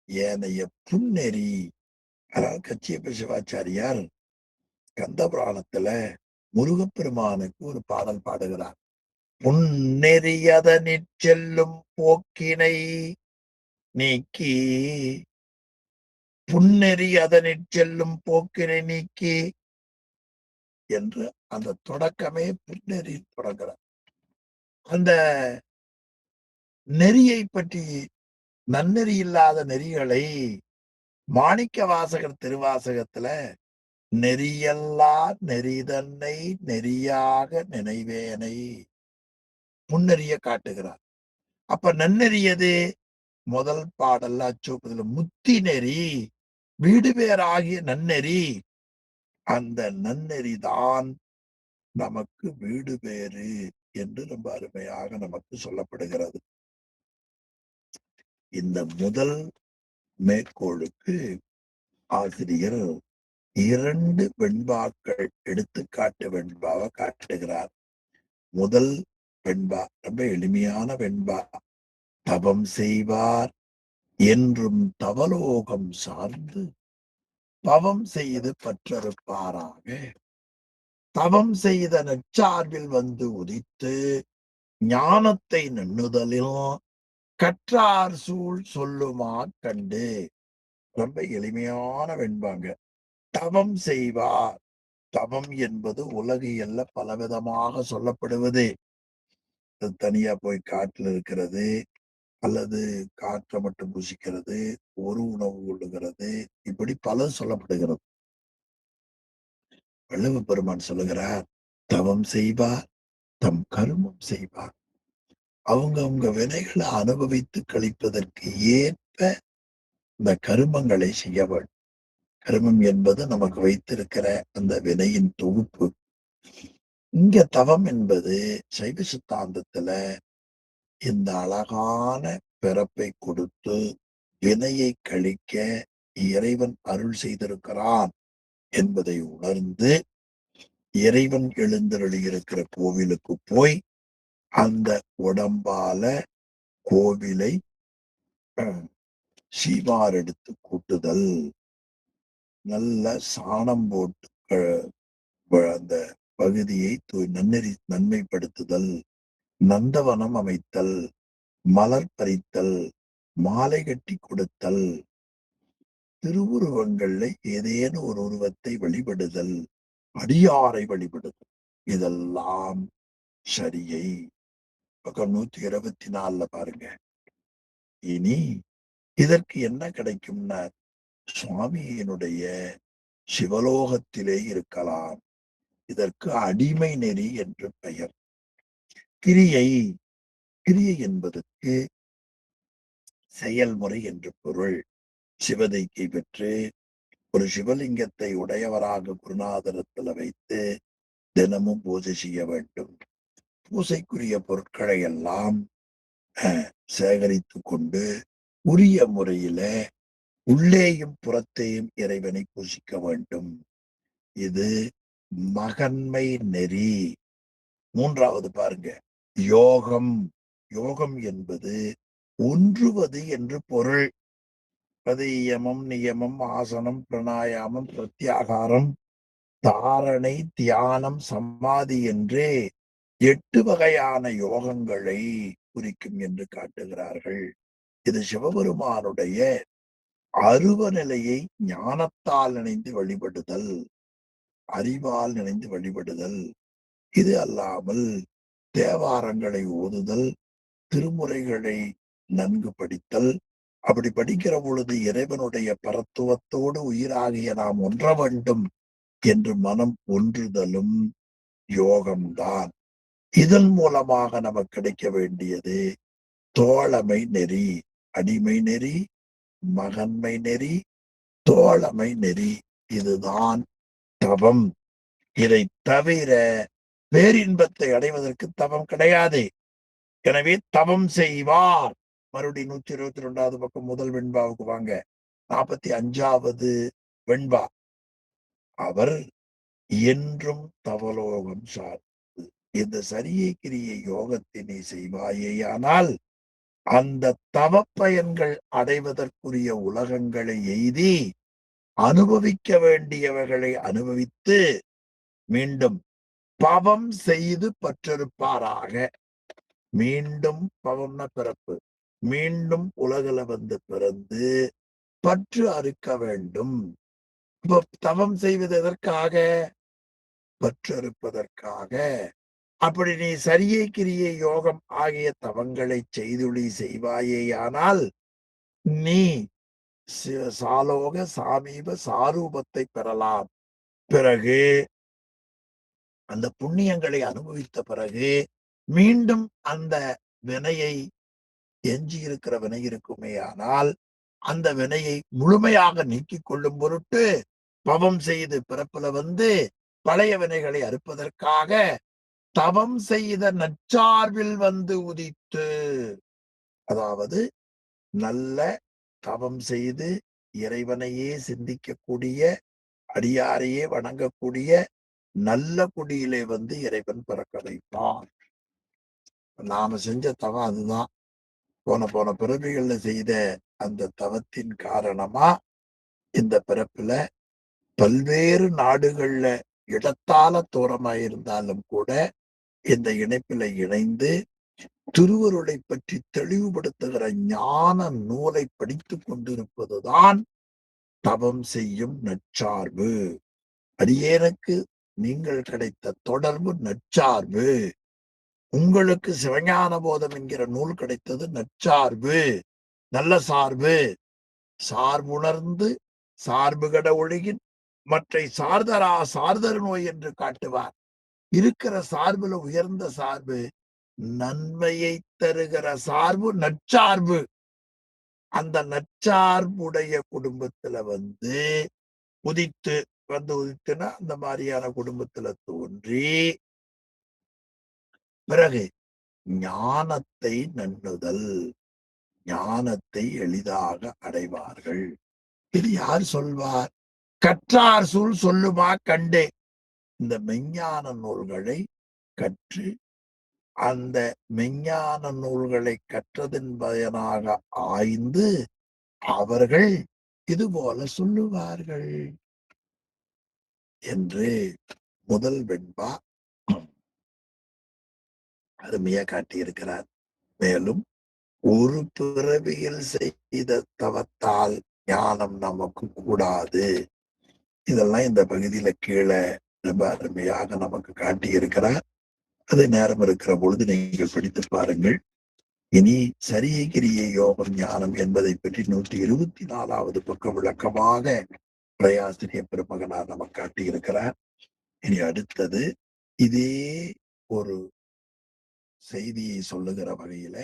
ஏனைய புன்னெறி. அதாவது கச்சியப்ப சிவாச்சாரியார் கந்தபுராணத்துல முருகப்பெருமானுக்கு ஒரு பாடல் பாடுகிறார். புன்னெறியதனிற் செல்லும் போக்கினை நீக்கி, புன்னெறி அதனிற் செல்லும் போக்கினை நீக்கி என்று அந்த தொடக்கமே புன்னெறி தொடங்குறார். அந்த நெறியை பற்றி, நன்னெறி இல்லாத நெறிகளை மாணிக்க வாசகர் திருவாசகத்துல நெறியல்லா நெறிதன்னை நெறியாக நினைவேனை முன்னெறிய காட்டுகிறார். அப்ப நன்னெறியது முதல் பாடல்ல அச்சோப்பதுல முத்தி நெறி, வீடு பேராகிய நன்னெறி. அந்த நன்னெறிதான் நமக்கு வீடு பேரு என்று ரொம்ப அருமையாக நமக்கு சொல்லப்படுகிறது. இந்த முதல் மேற்கோளுக்கு ஆசிரியர் 2 வெண்பாக்கள் எடுத்துக்காட்டு வெண்பாவை காட்டுகிறார். முதல் வெண்பா ரொம்ப எளிமையான வெண்பா. தவம் செய்வார் என்றும் தவலோகம் சார்ந்து பவம் செய்து பற்றறுப்பாராக. தவம் செய்த நற்சார்பில் வந்து உதித்து ஞானத்தை நண்ணுதலில் கற்றார் சூழ் சொல்லுமா கண்டு. ரொம்ப எளிமையான வெண்பாங்க. தவம் செய்வார். தவம் என்பது உலகியல்ல பலவிதமாக சொல்லப்படுவது. தனியா போய் காட்டுல இருக்கிறது, அல்லது காற்றை மட்டும் புசிக்கிறது, ஒரு உணவு கொள்ளுகிறது, இப்படி பல சொல்லப்படுகிறது. வள்ளுவ பெருமான் சொல்லுகிறார், தவம் செய்வார் தம் கருமம் செய்வார். அவங்க வினைகளை அனுபவித்து கழிப்பதற்கு ஏற்ப இந்த கருமங்களை செய்ய வேண்டும். கருமம் என்பது நமக்கு வைத்திருக்கிற அந்த வினையின் தொகுப்பு. இங்க தவம் என்பது சைவ சித்தாந்தத்துல இந்த அழகான பிறப்பை கொடுத்து வினையை கழிக்க இறைவன் அருள் செய்திருக்கிறான் என்பதை உணர்ந்து இறைவன் எழுந்தருளி இருக்கிற கோவிலுக்கு போய் அந்த உடம்பால கோவிலை சீமார் எடுத்து கூட்டுதல், நல்ல சாணம் போட்டு அந்த பகுதியை நன்மைப்படுத்துதல், நந்தவனம் அமைத்தல், மலர் பறித்தல், மாலை கட்டி கொடுத்தல், திருவுருவங்கள்ல ஏதேனும் ஒரு உருவத்தை வழிபடுதல், அடியாரை வழிபடுதல், இதெல்லாம் சரியை. பக்கம் 124 பாருங்க. இனி இதற்கு என்ன கிடைக்கும்னா சுவாமியினுடைய சிவலோகத்திலே இருக்கலாம். இதற்கு அடிமை நெறி என்று பெயர். கிரியை, கிரியை என்பதற்கு செயல்முறை என்று பொருள். சிவதைக்கை பெற்று ஒரு சிவலிங்கத்தை உடையவராக குருநாதரத்துல வைத்து தினமும் பூஜை செய்ய வேண்டும். பூசைக்குரிய பொருட்களை எல்லாம் சேகரித்து கொண்டு உரிய முறையில உள்ளேயும் புறத்தையும் இறைவனை பூசிக்க வேண்டும். இது மகன்மை நெறி. மூன்றாவது பாருங்க, யோகம். யோகம் என்பது ஒன்றுவது என்று பொருள். பதியமம், நியமம், ஆசனம், பிராணாயாமம், பிரத்யாகாரம், தாரணை, தியானம், சமாதி என்றே 8 வகையான யோகங்களை குறிக்கும் என்று காட்டுகிறார்கள். இது சிவபெருமானுடைய அருவ நிலையை ஞானத்தால் நினைந்து வழிபடுதல், அறிவால் நினைந்து வழிபடுதல். இது அல்லாமல் தேவாரங்களை ஓதுதல், திருமுறைகளை நன்கு படித்தல். அப்படி படிக்கிற பொழுது இறைவனுடைய பரத்துவத்தோடு உயிராகிய நாம் ஒன்ற வேண்டும் என்று மனம் ஒன்றுதலும் யோகம்தான். இதன் மூலமாக நமக்கு கிடைக்க வேண்டியது தோழமை நெறி, அடிமை நெறி, மகன்மை நெறி, தோழமை நெறி. இதுதான் தவம். இதை தவிர பேரின்பத்தை அடைவதற்கு தவம் கிடையாது. எனவே தவம் செய்வார். மறுபடியும் 122வது பக்கம் முதல் வெண்பாவுக்கு வாங்க. 45வது வெண்பா. அவர் என்றும் தவலோகம் சார்ந்து இந்த சரியை கிரியை யோகத்தினை செய்வாயேயானால் அந்த தவப்பயன்கள் அடைவதற்குரிய உலகங்களை எய்தி அனுபவிக்க வேண்டியவைகளை அனுபவித்து மீண்டும் பவம் செய்து பற்றிருப்பாராக. மீண்டும் பவம்ன பிறப்பு. மீண்டும் உலகில வந்து பிறந்து பற்று அறுக்க வேண்டும். இப்ப தவம் செய்வது எதற்காக? பற்றறுப்பதற்காக. அப்படி நீ சரியை கிரியை யோகம் ஆகிய தவங்களை செய்துளி செய்வாயேயானால் நீ சாலோக சாமீப சாரூபத்தை பெறலாம். பிறகு அந்த புண்ணியங்களை அனுபவித்த பிறகு மீண்டும் அந்த வினையை எஞ்சி இருக்கிற வினை இருக்குமே ஆனால் அந்த வினையை முழுமையாக நீக்கிக் கொள்ளும் பொருட்டு பவம் செய்து பிறப்புல வந்து பழைய வினைகளை அறுப்பதற்காக தவம் செய்த நற்சார்பில் வந்து உதித்து, அதாவது நல்ல தவம் செய்து இறைவனையே சிந்திக்கக்கூடிய அடியாரையே வணங்கக்கூடிய நல்ல குடியிலே வந்து இறைவன் பிறக்க வைப்பான். நாம செஞ்ச தவம் அதுதான். போன பிறவிகள்ல செய்த அந்த தவத்தின் காரணமா இந்த பிறப்புல பல்வேறு நாடுகள்ல இடத்தால தூரமாயிருந்தாலும் கூட இந்த இணைப்பில இணைந்து திருவருளை பற்றி தெளிவுபடுத்துகிற ஞான நூலை படித்துக் கொண்டிருப்பதுதான் தவம் செய்யும் நற்சார்பு. அடியேனுக்கு நீங்கள் கிடைத்த தொடர்பு நற்சார்பு. உங்களுக்கு சிவஞான போதம் என்கிற நூல் கிடைத்தது நற்சார்பு, நல்ல சார்பு. சார்புணர்ந்து சார்புகட ஒழுகின் மற்றை சார்தரா சார்தர் நோய் என்று காட்டுவார். இருக்கிற சார்புல உயர்ந்த சார்பு நன்மையை தருகிற சார்பு நற்சார்பு. அந்த நற்சார்புடைய குடும்பத்துல வந்து உதித்துனா அந்த மாதிரியான குடும்பத்துல தோன்றி பிறகு ஞானத்தை நண்ணுதல், ஞானத்தை எளிதாக அடைவார்கள். இது யார் சொல்வார்? கற்றார் சூழ் சொல்லுமா கண்டே. இந்த மெஞ்ஞான நூல்களை கற்று அந்த மெஞ்ஞான நூல்களை கற்றதன் பயனாக ஆய்ந்து அவர்கள் இது போல சொல்லுவார்கள் என்று முதல் வெண்பா அருமையா காட்டியிருக்கிறார். மேலும் ஒரு பிறவியில் செய்த தவத்தால் ஞானம் நமக்கு கூடாது. இதெல்லாம் இந்த பகுதியில கீழே ரொம்ப அருமையாக நமக்கு காட்டியிருக்கிறார். அது நேரம் இருக்கிற பொழுது நீங்கள் படித்து பாருங்கள். இனி சரியை கிரியை யோகம் ஞானம் என்பதை பற்றி 124வது பக்கம் விளக்கமாக உரையாசிரியர் பெருமகனார் நமக்கு காட்டியிருக்கிறார். இனி அடுத்தது இதே ஒரு செய்தியை சொல்லுகிற வகையில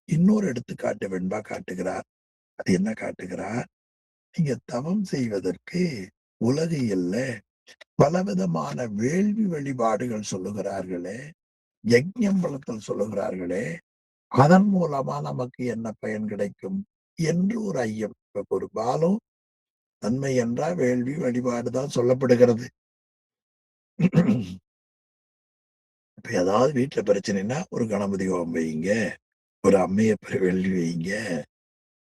இன்னொரு எடுத்துக்காட்டு வெண்பா காட்டுகிறார். அது என்ன காட்டுகிறார்? நீங்க தவம் செய்வதற்கு உலகியல்ல பலவிதமான வேள்வி வழிபாடுகள் சொல்லுகிறார்களே, யஜ்ஞம் வளர்த்தல் சொல்லுகிறார்களே, அதன் மூலமா நமக்கு என்ன பயன் கிடைக்கும் என்று ஒரு ஐயம். இப்ப பெரும்பாலும் நன்மை என்றால் வேள்வி வழிபாடுதான் சொல்லப்படுகிறது. இப்ப ஏதாவது வீட்டுல பிரச்சனைனா ஒரு கணபதி ஹோமம் வைங்க, ஒரு அம்மையப்பர் வேள்வி வைங்க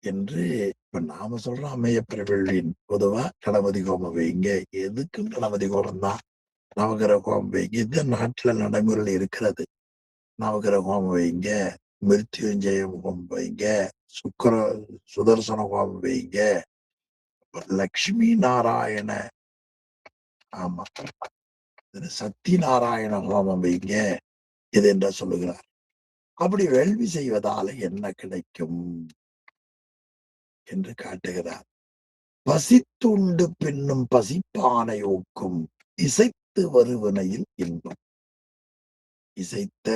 என்று இப்ப நாம சொல்றோம். அம்மையப்பர் வேள்வியின் பொதுவா கணபதி ஹோமம் வைங்க. எதுக்கும் கணபதி ஹோமம் தான். நவகிரக ஹோமம் வைங்க. இது நாட்டுல நடைமுறையில் இருக்கிறது. நவகிரக ஹோமம் வைங்க, மிருத்யுஞ்சயம் ஹோமம் வைங்க, சுதர்சன ஹோமம் வைங்க, லக்ஷ்மி நாராயண ஆமா சத்தி நாராயண ஹோமம் வைங்க இது என்ற சொல்லுகிறார். அப்படி வேள்வி செய்வதால என்ன கிடைக்கும் என்று காட்டுகிறார். பசித்துண்டு பின்னும் பசிப்பானை ஊக்கும் இசைத்து வருவனையில் இன்பம். இசைத்த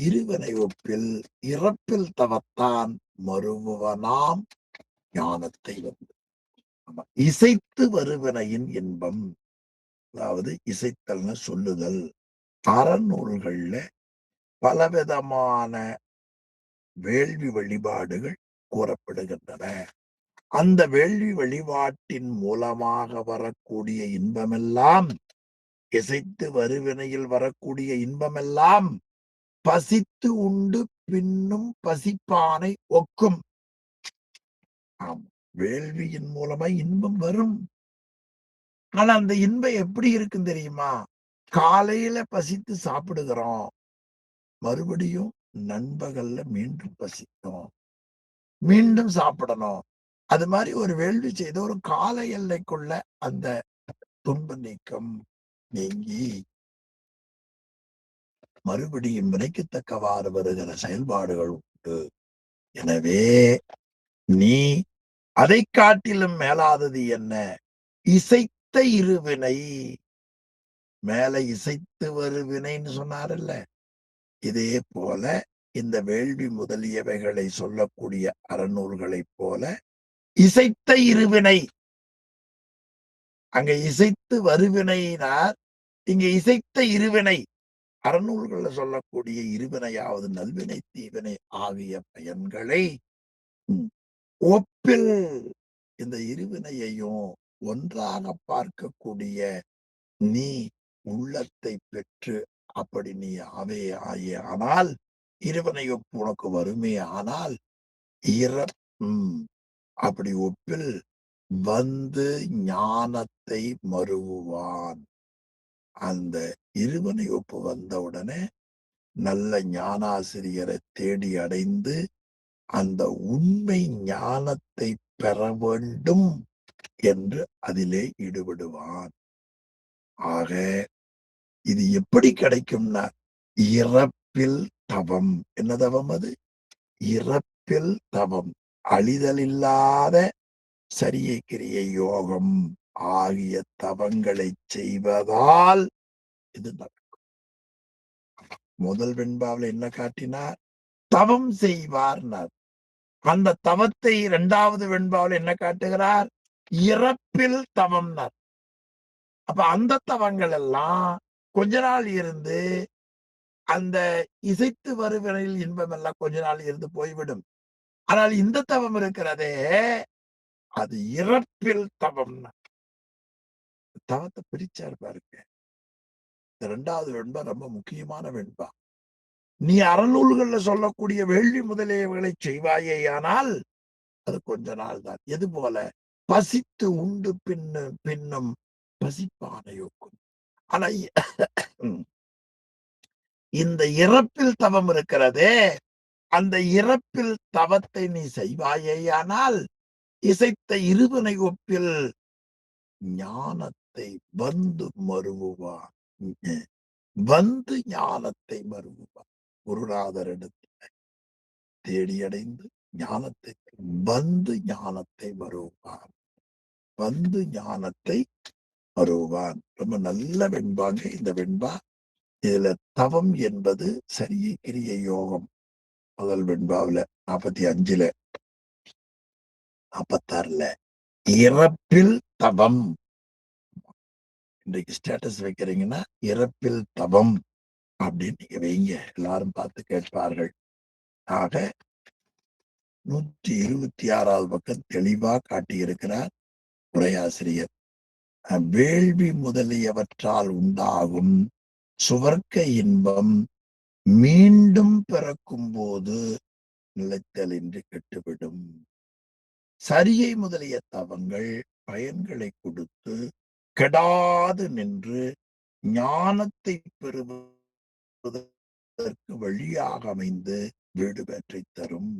இருவனை ஒப்பில் இறப்பில் தவத்தான் மறுவனாம் ஞானத்தை வந்து இசைத்து வருவினையின் இன்பம், அதாவது இசைத்தல்னு சொல்லுதல். அறநூல்கள்ல பலவிதமான வேள்வி வழிபாடுகள் கூறப்படுகின்றன. அந்த வேள்வி வழிபாட்டின் மூலமாக வரக்கூடிய இன்பமெல்லாம், இசைத்து வருவினையில் வரக்கூடிய இன்பமெல்லாம் பசித்து உண்டு பின்னும் பசிப்பானை ஒக்கும். ஆம், வேள்வியின் மூலமா இன்பம் வரும். ஆனா அந்த இன்பம் எப்படி இருக்கும் தெரியுமா? காலையில பசித்து சாப்பிடுகிறோம், மறுபடியும் நண்பகல்ல மீண்டும் பசிக்கும், மீண்டும் சாப்பிடணும். அது மாதிரி ஒரு வேள்வி செய்த ஒரு கால எல்லைக்குள்ள அந்த துன்ப நீக்கம் நீங்கி மறுபடியும் வினைக்குத்தக்கவாறு வருகிற செயல்பாடுகள் உண்டு. எனவே நீ அதை காட்டிலும் மேலாதது என்ன? இசைத்த இருவினை. மேல இசைத்து வருவினைன்னு சொன்னார்ல, இதே போல இந்த வேள்வி முதலியவைகளை சொல்லக்கூடிய அறநூல்களைப் போல இசைத்த இருவினை. அங்க இசைத்து வருவினையினார், இங்க இசைத்த இருவினை. அறநூல்கள்ல சொல்லக்கூடிய இருவினையாவது நல்வினை தீவினை ஆகிய பயன்களை ஒப்பில், இந்த இருவினையையும் ஒன்றாக பார்க்கக்கூடிய நீ உள்ளத்தை பெற்று அப்படி நீ ஆனால் இருவினை ஒப்பு உனக்கு வருமே ஆனால் அப்படி ஒப்பில் வந்து ஞானத்தை மருவுவான். அந்த இருவினை ஒப்பு வந்தவுடனே நல்ல ஞானாசிரியரை தேடி அடைந்து அந்த உண்மை ஞானத்தை பெற வேண்டும் என்று அதிலே ஈடுபடுவான். ஆக இது எப்படி கிடைக்கும்னா, இறப்பில் தவம். என்ன தவம் அது? இறப்பில் தவம், அழிதலில்லாத சரியை கிரியை யோகம் ஆகிய தவங்களை செய்வதால் இது நடக்கும். முதல் வெண்பாவில் என்ன காட்டினார்? தவம் செய்வார்னார். அந்த தவத்தை இரண்டாவது வெண்பாவில் என்ன காட்டுகிறார்? இறப்பில் தவம்னார். அப்ப அந்த தவங்கள் எல்லாம் கொஞ்ச நாள் இருந்து, அந்த இசைத்து வருவினையில் இன்பம் எல்லாம் கொஞ்ச நாள் இருந்து போய்விடும். ஆனால் இந்த தவம் இருக்கிறதே, அது இறப்பில் தவம். தவத்தை பிரிச்சார் பாருங்க. இந்த இரண்டாவது வெண்பா ரொம்ப முக்கியமான வெண்பா. நீ அறநூல்கள்ல சொல்லக்கூடிய வேள்வி முதலியவைகளை செய்வாயேயானால் அது கொஞ்ச நாள் தான். எது போல? பசித்து உண்டு பின்னும் பசிப்பானையோக்கும். ஆனா இந்த இறப்பில் தவம் இருக்கிறதே, அந்த இறப்பில் தவத்தை நீ செய்வாயேயானால் இசைத்த இருவினை ஒப்பில் ஞானத்தை வந்து மருவுவான். வந்து ஞானத்தை மருவுவான். குருநாதரிடத்தில் தேடி அடைந்து ஞானத்தை வந்து ஞானத்தை மருவுவான். வந்து ஞானத்தை மருவுவான். ரொம்ப நல்ல வெண்பாங்க இந்த வெண்பா. இதுல தவம் என்பது சரியை கிரியை யோகம். முதல் வெண்பாவில 45ல 46ல இறப்பில் தவம். இன்றைக்கு ஸ்டேட்டஸ் வைக்கிறீங்கன்னா இறப்பில் தவம் அப்படின்னு நீங்க வைங்க, எல்லாரும் பார்த்து கேட்பார்கள். ஆக 126வது பக்கம் தெளிவா காட்டியிருக்கிறார் உரையாசிரியர். வேள்வி முதலியவற்றால் உண்டாகும் சுவர்க்க இன்பம் மீண்டும் பிறக்கும் போது நிலைத்தலின்றி கெட்டுவிடும். சரியை முதலிய தவங்கள் பயன்களை கொடுத்து கெடாது நின்று ஞானத்தை பெறுவதற்கு வழியாக அமைந்து வீடு பெற்றை தரும்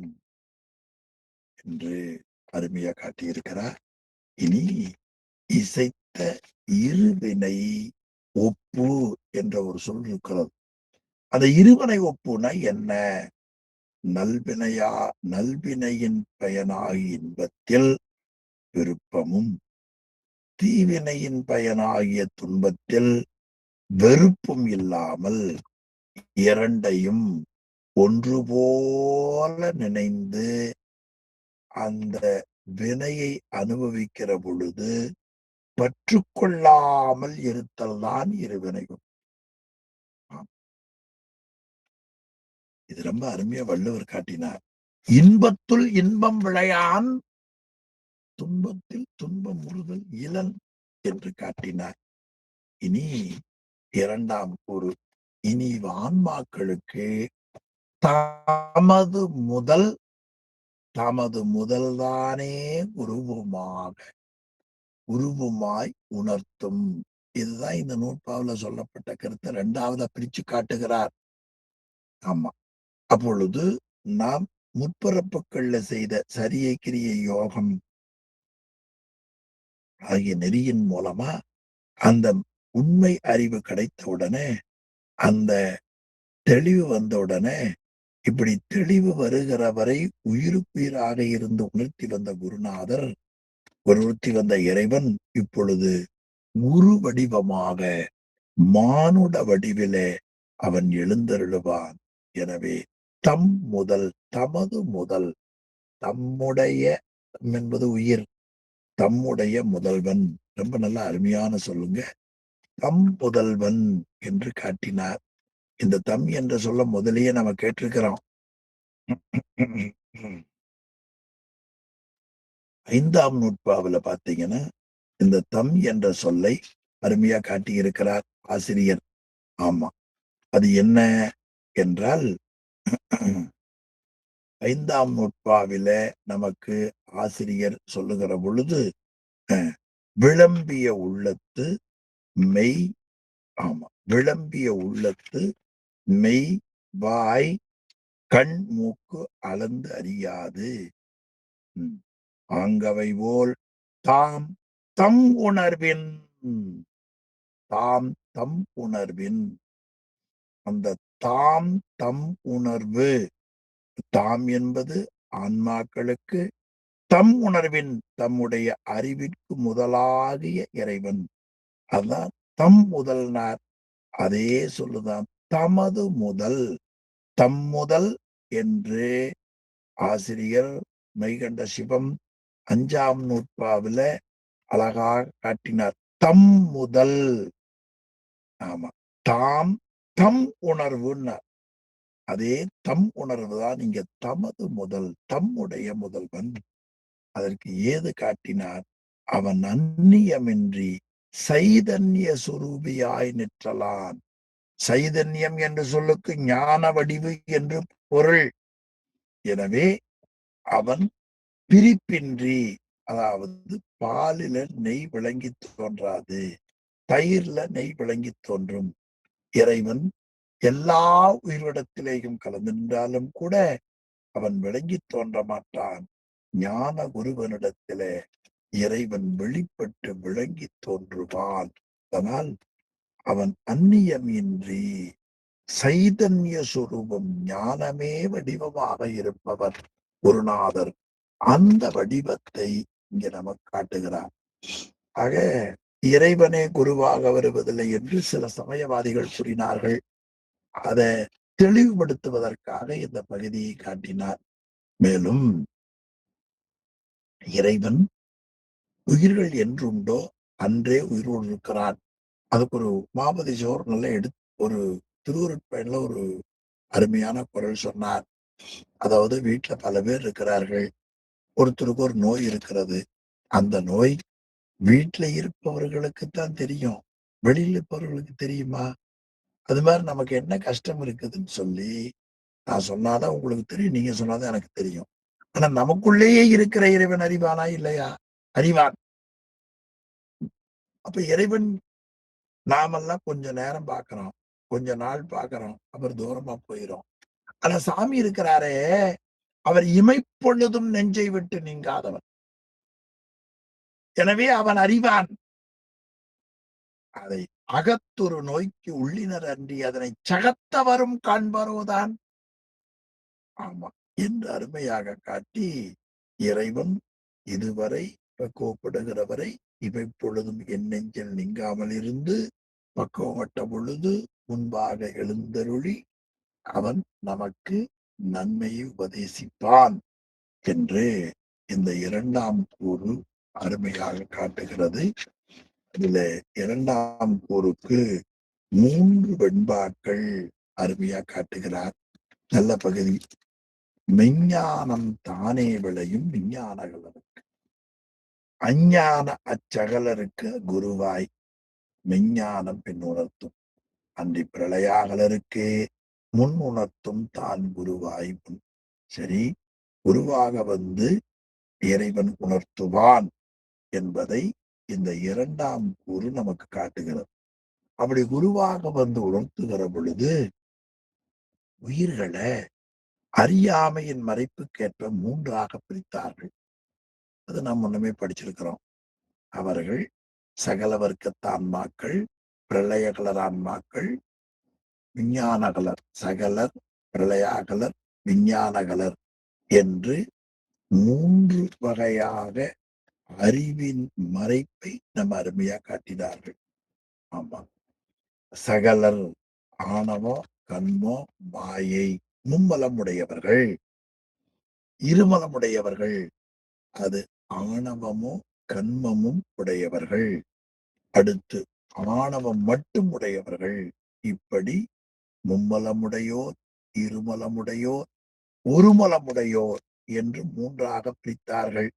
என்று அருமையா காட்டியிருக்கிறார். இனி இசைத்த இருவினை ஒப்பு என்ற ஒரு சொல் இருக்கிறது. அந்த இருவினை ஒப்புனா என்ன? நல்வினையின் பயனாகி இன்பத்தில் விருப்பமும், தீவினையின் பயனாகிய துன்பத்தில் வெறுப்பும் இல்லாமல் இரண்டையும் ஒன்று போல நினைந்து அந்த வினையை அனுபவிக்கிற பொழுது பற்றுக்கொள்ளாமல் இருத்தல் தான் இருவினையும். இது ரொம்ப அருமையா வள்ளுவர் காட்டினார். இன்பத்துள் இன்பம் விளையான், துன்பத்தில் துன்பம் உறுதல் இலன் என்று காட்டினார். இனி 2ஆம் கூறு. இனி ஆன்மாக்களுக்கு தமது முதல்தானே உருவமாய் உணர்த்தும். இதுதான் இந்த நூற்பாவுல சொல்லப்பட்ட கருத்தை 2ஆவதா பிரிச்சு காட்டுகிறார். ஆமா. அப்பொழுது நாம் முற்பிறப்புகள்ல செய்த சரியை கிரியை யோகம் ஆகிய நெறியின் மூலமா அந்த உண்மை அறிவு கிடைத்த உடனே, அந்த தெளிவு வந்த உடனே, இப்படி தெளிவு வருகிற வரை உயிருக்குயிராக இருந்து உணர்த்தி வந்த குருநாதர், உணர்த்தி வந்த இறைவன் இப்பொழுது குரு வடிவமாக மானுட வடிவிலே அவன் எழுந்தருளுவான். எனவே தமது முதல், தம்முடைய என்பது உயிர், தம்முடைய முதல்வன். ரொம்ப நல்ல அருமையான சொல்லுங்க. தம் முதல்வன் என்று காட்டினார். இந்த தம் என்ற சொல்ல முதலியே நம்ம கேட்டிருக்கிறோம். 5ஆம் நூற்பாவுல பாத்தீங்கன்னா இந்த தம் என்ற சொல்லை அருமையா காட்டியிருக்கிறார் ஆசிரியர். ஆமா, அது என்ன என்றால் 5ஆம் நூற்பாவில நமக்கு ஆசிரியர் சொல்லுகிற பொழுது, விளம்பிய உள்ளத்து மெய், ஆமா, விளம்பிய உள்ளத்து மெய் வாய் கண் மூக்கு அளந்து அறியாது ஆங்கவை போல் தாம் தம் உணர்வின், தாம் தம் உணர்வின், அந்த தாம் தம் உணர்வு, தாம் என்பது ஆன்மாக்களுக்கு, தம் உணர்வின் தம்முடைய அறிவிற்கு முதலாகிய இறைவன். அதான் தம் முதல்னார். அதே சொல்லுதான் தமது முதல், தம் முதல் என்று ஆசிரியர் மெய்கண்ட சிவம் 5ஆம் நூற்பாவில அழகாக காட்டினார். தம் முதல், ஆமா, தாம் தம் உணர்வுன்னார். அதே தம் உணர்வு தான் இங்க தமது முதல், தம்முடைய முதல்வன். அதற்கு ஏது காட்டினார்? அவன் அந்நியமின்றி சைதன்ய சுரூபியாய் நிற்றலான். சைதன்யம் என்று சொல்லுக்கு ஞான வடிவு என்று பொருள். எனவே அவன் பிரிப்பின்றி, அதாவது பாலில நெய் விளங்கி தோன்றாது, தயிர்ல நெய் விளங்கி தோன்றும். இறைவன் எல்லா உயிரிடத்திலேயும் கலந்து நின்றாலும் கூட அவன் விளங்கி தோன்ற மாட்டான். ஞான குருவனிடத்திலே இறைவன் வெளிப்பட்டு விளங்கி தோன்றுவான். அதனால் அவன் அந்நியம் இன்றி சைதன்ய சுரூபம், ஞானமே வடிவமாக இருப்பவர் குருநாதர். அந்த வடிவத்தை இங்க நமக்கு காட்டுகிறார். ஆக இறைவனே குருவாக வருவதில்லை என்று சில சமயவாதிகள் கூறினார்கள். அதை தெளிவுபடுத்துவதற்காக இந்த பகுதியை காட்டினார். மேலும் இறைவன் உயிர்கள் என்றுண்டோ அன்றே உயிரோடு இருக்கிறான். அதுக்கு ஒரு மாபதி ஜோர் நல்ல ஒரு திருவுருட்பயன்ல ஒரு அருமையான குரல் சொன்னார். அதாவது வீட்டுல பல பேர் இருக்கிறார்கள், ஒருத்தருக்கு ஒரு நோய் இருக்கிறது. அந்த நோய் வீட்டுல இருப்பவர்களுக்குத்தான் தெரியும், வெளியில இருப்பவர்களுக்கு தெரியுமா? அது மாதிரி நமக்கு என்ன கஷ்டம் இருக்குதுன்னு சொல்லி நான் சொன்னாதான் உங்களுக்கு தெரியும், நீங்க சொன்னாதான் எனக்கு தெரியும். ஆனா நமக்குள்ளேயே இருக்கிற இறைவன் அறிவானா இல்லையா? அறிவான். அப்ப இறைவன் நாமெல்லாம் கொஞ்ச நேரம் பார்க்கிறோம், கொஞ்ச நாள் பார்க்கிறோம், அப்புறம் தூரமா போயிரும். ஆனா சாமி இருக்கிறாரே, அவர் இமைப்பொழுதும் நெஞ்சை விட்டு நீங்காதவன். எனவே அவன் அறிவான். அதை அகத்தொரு நோய்க்கு உள்ளினர் அன்றி அதனை சகத்தவரும் காண்பாரோதான். ஆமா என்று அருமையாக காட்டி இறைவன் இதுவரை பக்குவப்படுகிறவரை இமைப்பொழுதும் என் நெஞ்சில் நீங்காமல் இருந்து பக்குவப்பட்ட பொழுது முன்பாக எழுந்தருளி அவன் நமக்கு நன்மையை உபதேசிப்பான் என்று இந்த இரண்டாம் கூறு அருமையாக காட்டுகிறது. இதுல இரண்டாம் கூறுக்கு 3 வெண்பாக்கள் அருமையா காட்டுகிறார். நல்ல பகுதி. மெஞ்ஞானம் தானே விளையும் விஞ்ஞானகளருக்கு, அஞ்ஞான அச்சகலருக்கு குருவாய் மெஞ்ஞானம் பின் உணர்த்தும், அன்றி பிரளயாகலருக்கே முன் உணர்த்தும் தான் குருவாய் முன். சரி, குருவாக வந்து இறைவன் உணர்த்துவான் என்பதை இந்த இரண்டாம் கூறு நமக்கு காட்டுகிறது. அப்படி குருவாக வந்து உணர்த்துகிற பொழுது உயிர்களை அறியாமையின் மறைப்புக்கேற்ப 3ஆக பிரித்தார்கள். அது நாம் முன்னமே படிச்சிருக்கிறோம். அவர்கள் சகல வர்க்கத்தான்மாக்கள், பிரளயகலர் ஆன்மாக்கள், விஞ்ஞானகலர், சகலர், பிரளயாகலர், விஞ்ஞானகலர் என்று 3 வகையாக அறிவின் மறைப்பை நம்ம அருமையா காட்டினார்கள். ஆமா, சகலர் ஆணவம், கண்மம், மாயை, மும்மலமுடையவர்கள். இருமலமுடையவர்கள் அது ஆணவமும் கண்மமும் உடையவர்கள். அடுத்து ஆணவம் மட்டும் உடையவர்கள். இப்படி மும்மலமுடையோர், இருமலமுடையோர், ஒருமலமுடையோர் என்று 3ஆக பிரித்தார்கள்.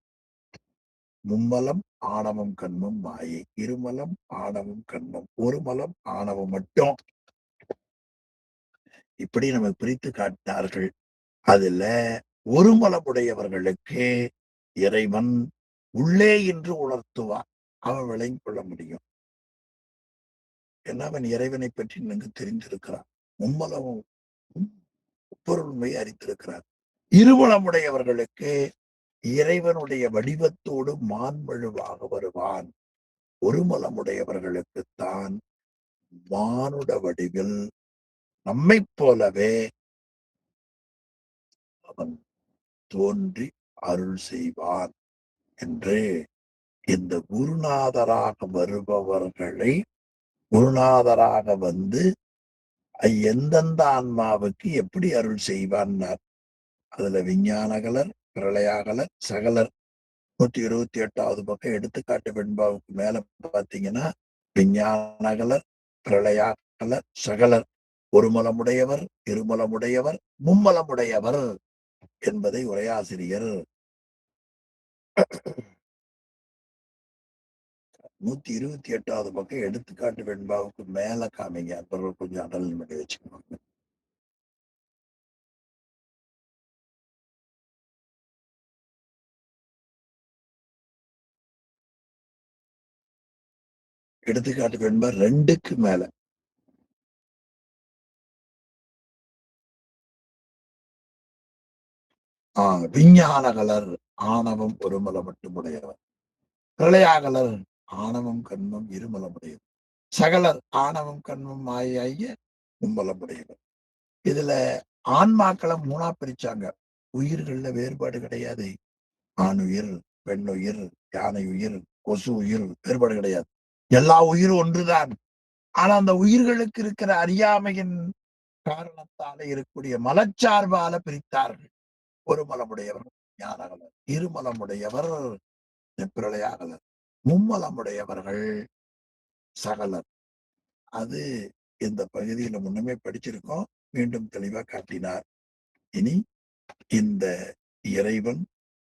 மும்மலம் ஆணவம் கண்மம் மாயை, இருமலம் ஆணவம் கண்மம், ஒருமலம் ஆணவம் மட்டும். இப்படி நம்ம பிரித்து காட்டினார்கள். அதுல ஒருமலமுடையவர்களுக்கு இறைவன் உள்ளே என்று உணர்த்துவான். அவன் விளங்கிக் கொள்ள முடியும். ஏன்னா அவன் இறைவனை பற்றி நன்கு தெரிந்திருக்கிறான். மும்மலமும் பொருள்மை அறிந்திருக்கிறார். இருமலமுடையவர்களுக்கு இறைவனுடைய வடிவத்தோடு மான்மழுவாக வருவான். ஒருமலமுடையவர்களுக்குத்தான் மானுட வடிவில் நம்மை போலவே அவன் தோன்றி அருள் செய்வான் என்று இந்த குருநாதராக வருபவர்களை குருநாதராக வந்து எந்தெந்த ஆன்மாவுக்கு எப்படி அருள் செய்வான்னார். அதுல விஞ்ஞானகலர், பிரளயாகலர், சகலர் 128வது பக்கம் எடுத்துக்காட்டு வெண்பாவுக்கு மேல பாத்தீங்கன்னா விஞ்ஞானகலர், பிரளயாகலர், சகலர், ஒருமலமுடையவர், இருமலமுடையவர், மும்மலமுடையவர் என்பதை உரையாசிரியர் 128வது பக்கம் எடுத்துக்காட்டு வெண்பாவுக்கு மேல காமிங்க. அப்புறம் கொஞ்சம் அடல் பண்ணி வச்சுக்கோங்க. எடுத்துக்காட்டு வெண்பா 2க்கு மேல. விஞ்ஞானகலர் ஆணவம் ஒருமலம் மட்டும் உடையவர், பிரளயாகலர் ஆணவம் கண்மம் இருமலமுடையவர், சகலர் ஆணவம் கண்மம் ஆகிய மும்மலமுடையவர். இதுல ஆன்மாக்களை 3ஆ பிரிச்சாங்க. உயிர்கள்ல வேறுபாடு கிடையாது. ஆணுயிர், பெண்ணுயிர், யானை உயிர், கொசு உயிர் வேறுபாடு கிடையாது. எல்லா உயிரும் ஒன்றுதான். ஆனா அந்த உயிர்களுக்கு இருக்கிற அறியாமையின் காரணத்தால இருக்கக்கூடிய மலச்சார்பால பிரித்தார்கள். ஒரு மலமுடையவர் ஞானகலர், இருமலமுடையவர் பிரளயாகலர், மும்மலமுடையவர்கள் சகலர். அது இந்த பகுதியில முன்னமே படிச்சிருக்கோம். மீண்டும் தெளிவா காட்டினார். இனி இந்த இறைவன்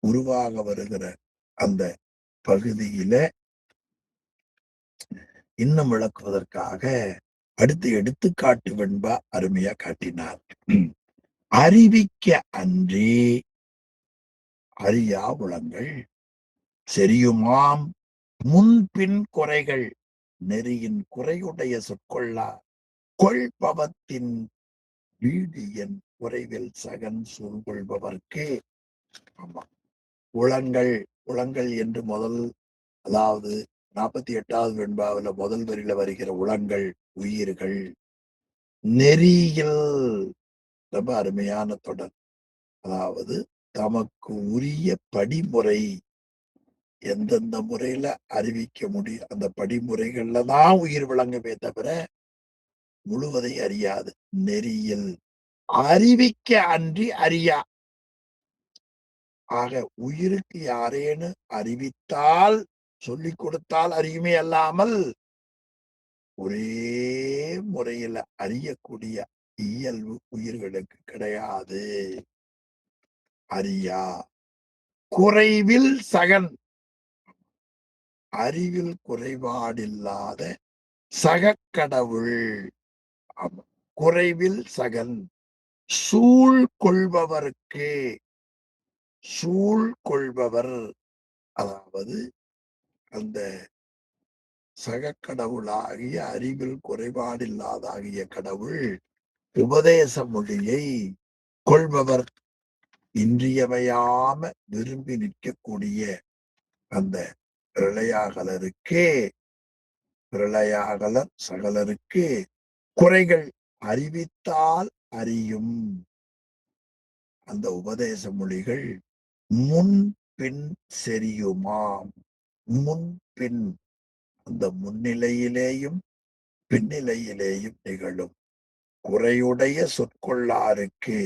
உருவாக வருகிற அந்த பகுதியில இன்னும் விளக்குவதற்காக அடுத்து எடுத்துக்காட்டு வெண்பா அருமையா காட்டினார். அறிவிக்க அன்றி அறியா உளங்கள் செரியுமாம் முன்பின் குறைகள் நெறியின் குறையுடைய சொற்கொள்ளா கொள்பவத்தின் வீடு என் குறைவில் சகன் சூழ்கொள்பவர்க்கே. ஆமா, உளங்கள் உளங்கள் என்று அதாவது 48வது வெண்பாவில முதல் வரியில வருகிற உளங்கள் உயிர்கள். நெறியில் ரொம்ப அருமையான தொடர். அதாவது தமக்கு உரிய படிமுறை எந்தெந்த முறையில அறிவிக்க முடியும் அந்த படிமுறைகள்ல தான் உயிர் விளங்குமே தவிர முழுவதை அறியாது. நெறியில் அறிவிக்க அன்றி அறியா. ஆக உயிருக்கு யாரேனு அறிவித்தால், சொல்லிக் கொடுத்தால் அறியுமே அல்லாமல் ஒரே முறையில அறியக்கூடிய இயல்பு உயிர்களுக்கு கிடையாது. அறியா குறைவில் சகன், அறிவில் குறைபாடில்லாத சகக்கடவுள். ஆமா. குறைவில் சகன் சூழ் கொள்பவர்க்கு, சூழ் கொள்பவர் அதாவது அந்த சகக்கடவுளாகிய அறிவில் குறைபாடில்லாதாகிய கடவுள் உபதேச மொழியை கொள்பவர், இன்றியமையாம விரும்பி நிற்கக்கூடிய அந்த பிரளயாகலருக்கு, பிரளயாகலர் சகலருக்கு குறைகள் அறிவித்தால் அறியும். அந்த உபதேச மொழிகள் முன் பின் செரியுமாம். முன் பின், அந்த முன்னிலையிலேயும் பின்னிலையிலேயும் நிகழும். குறையுடைய சொற்கொள்ளாருக்கு,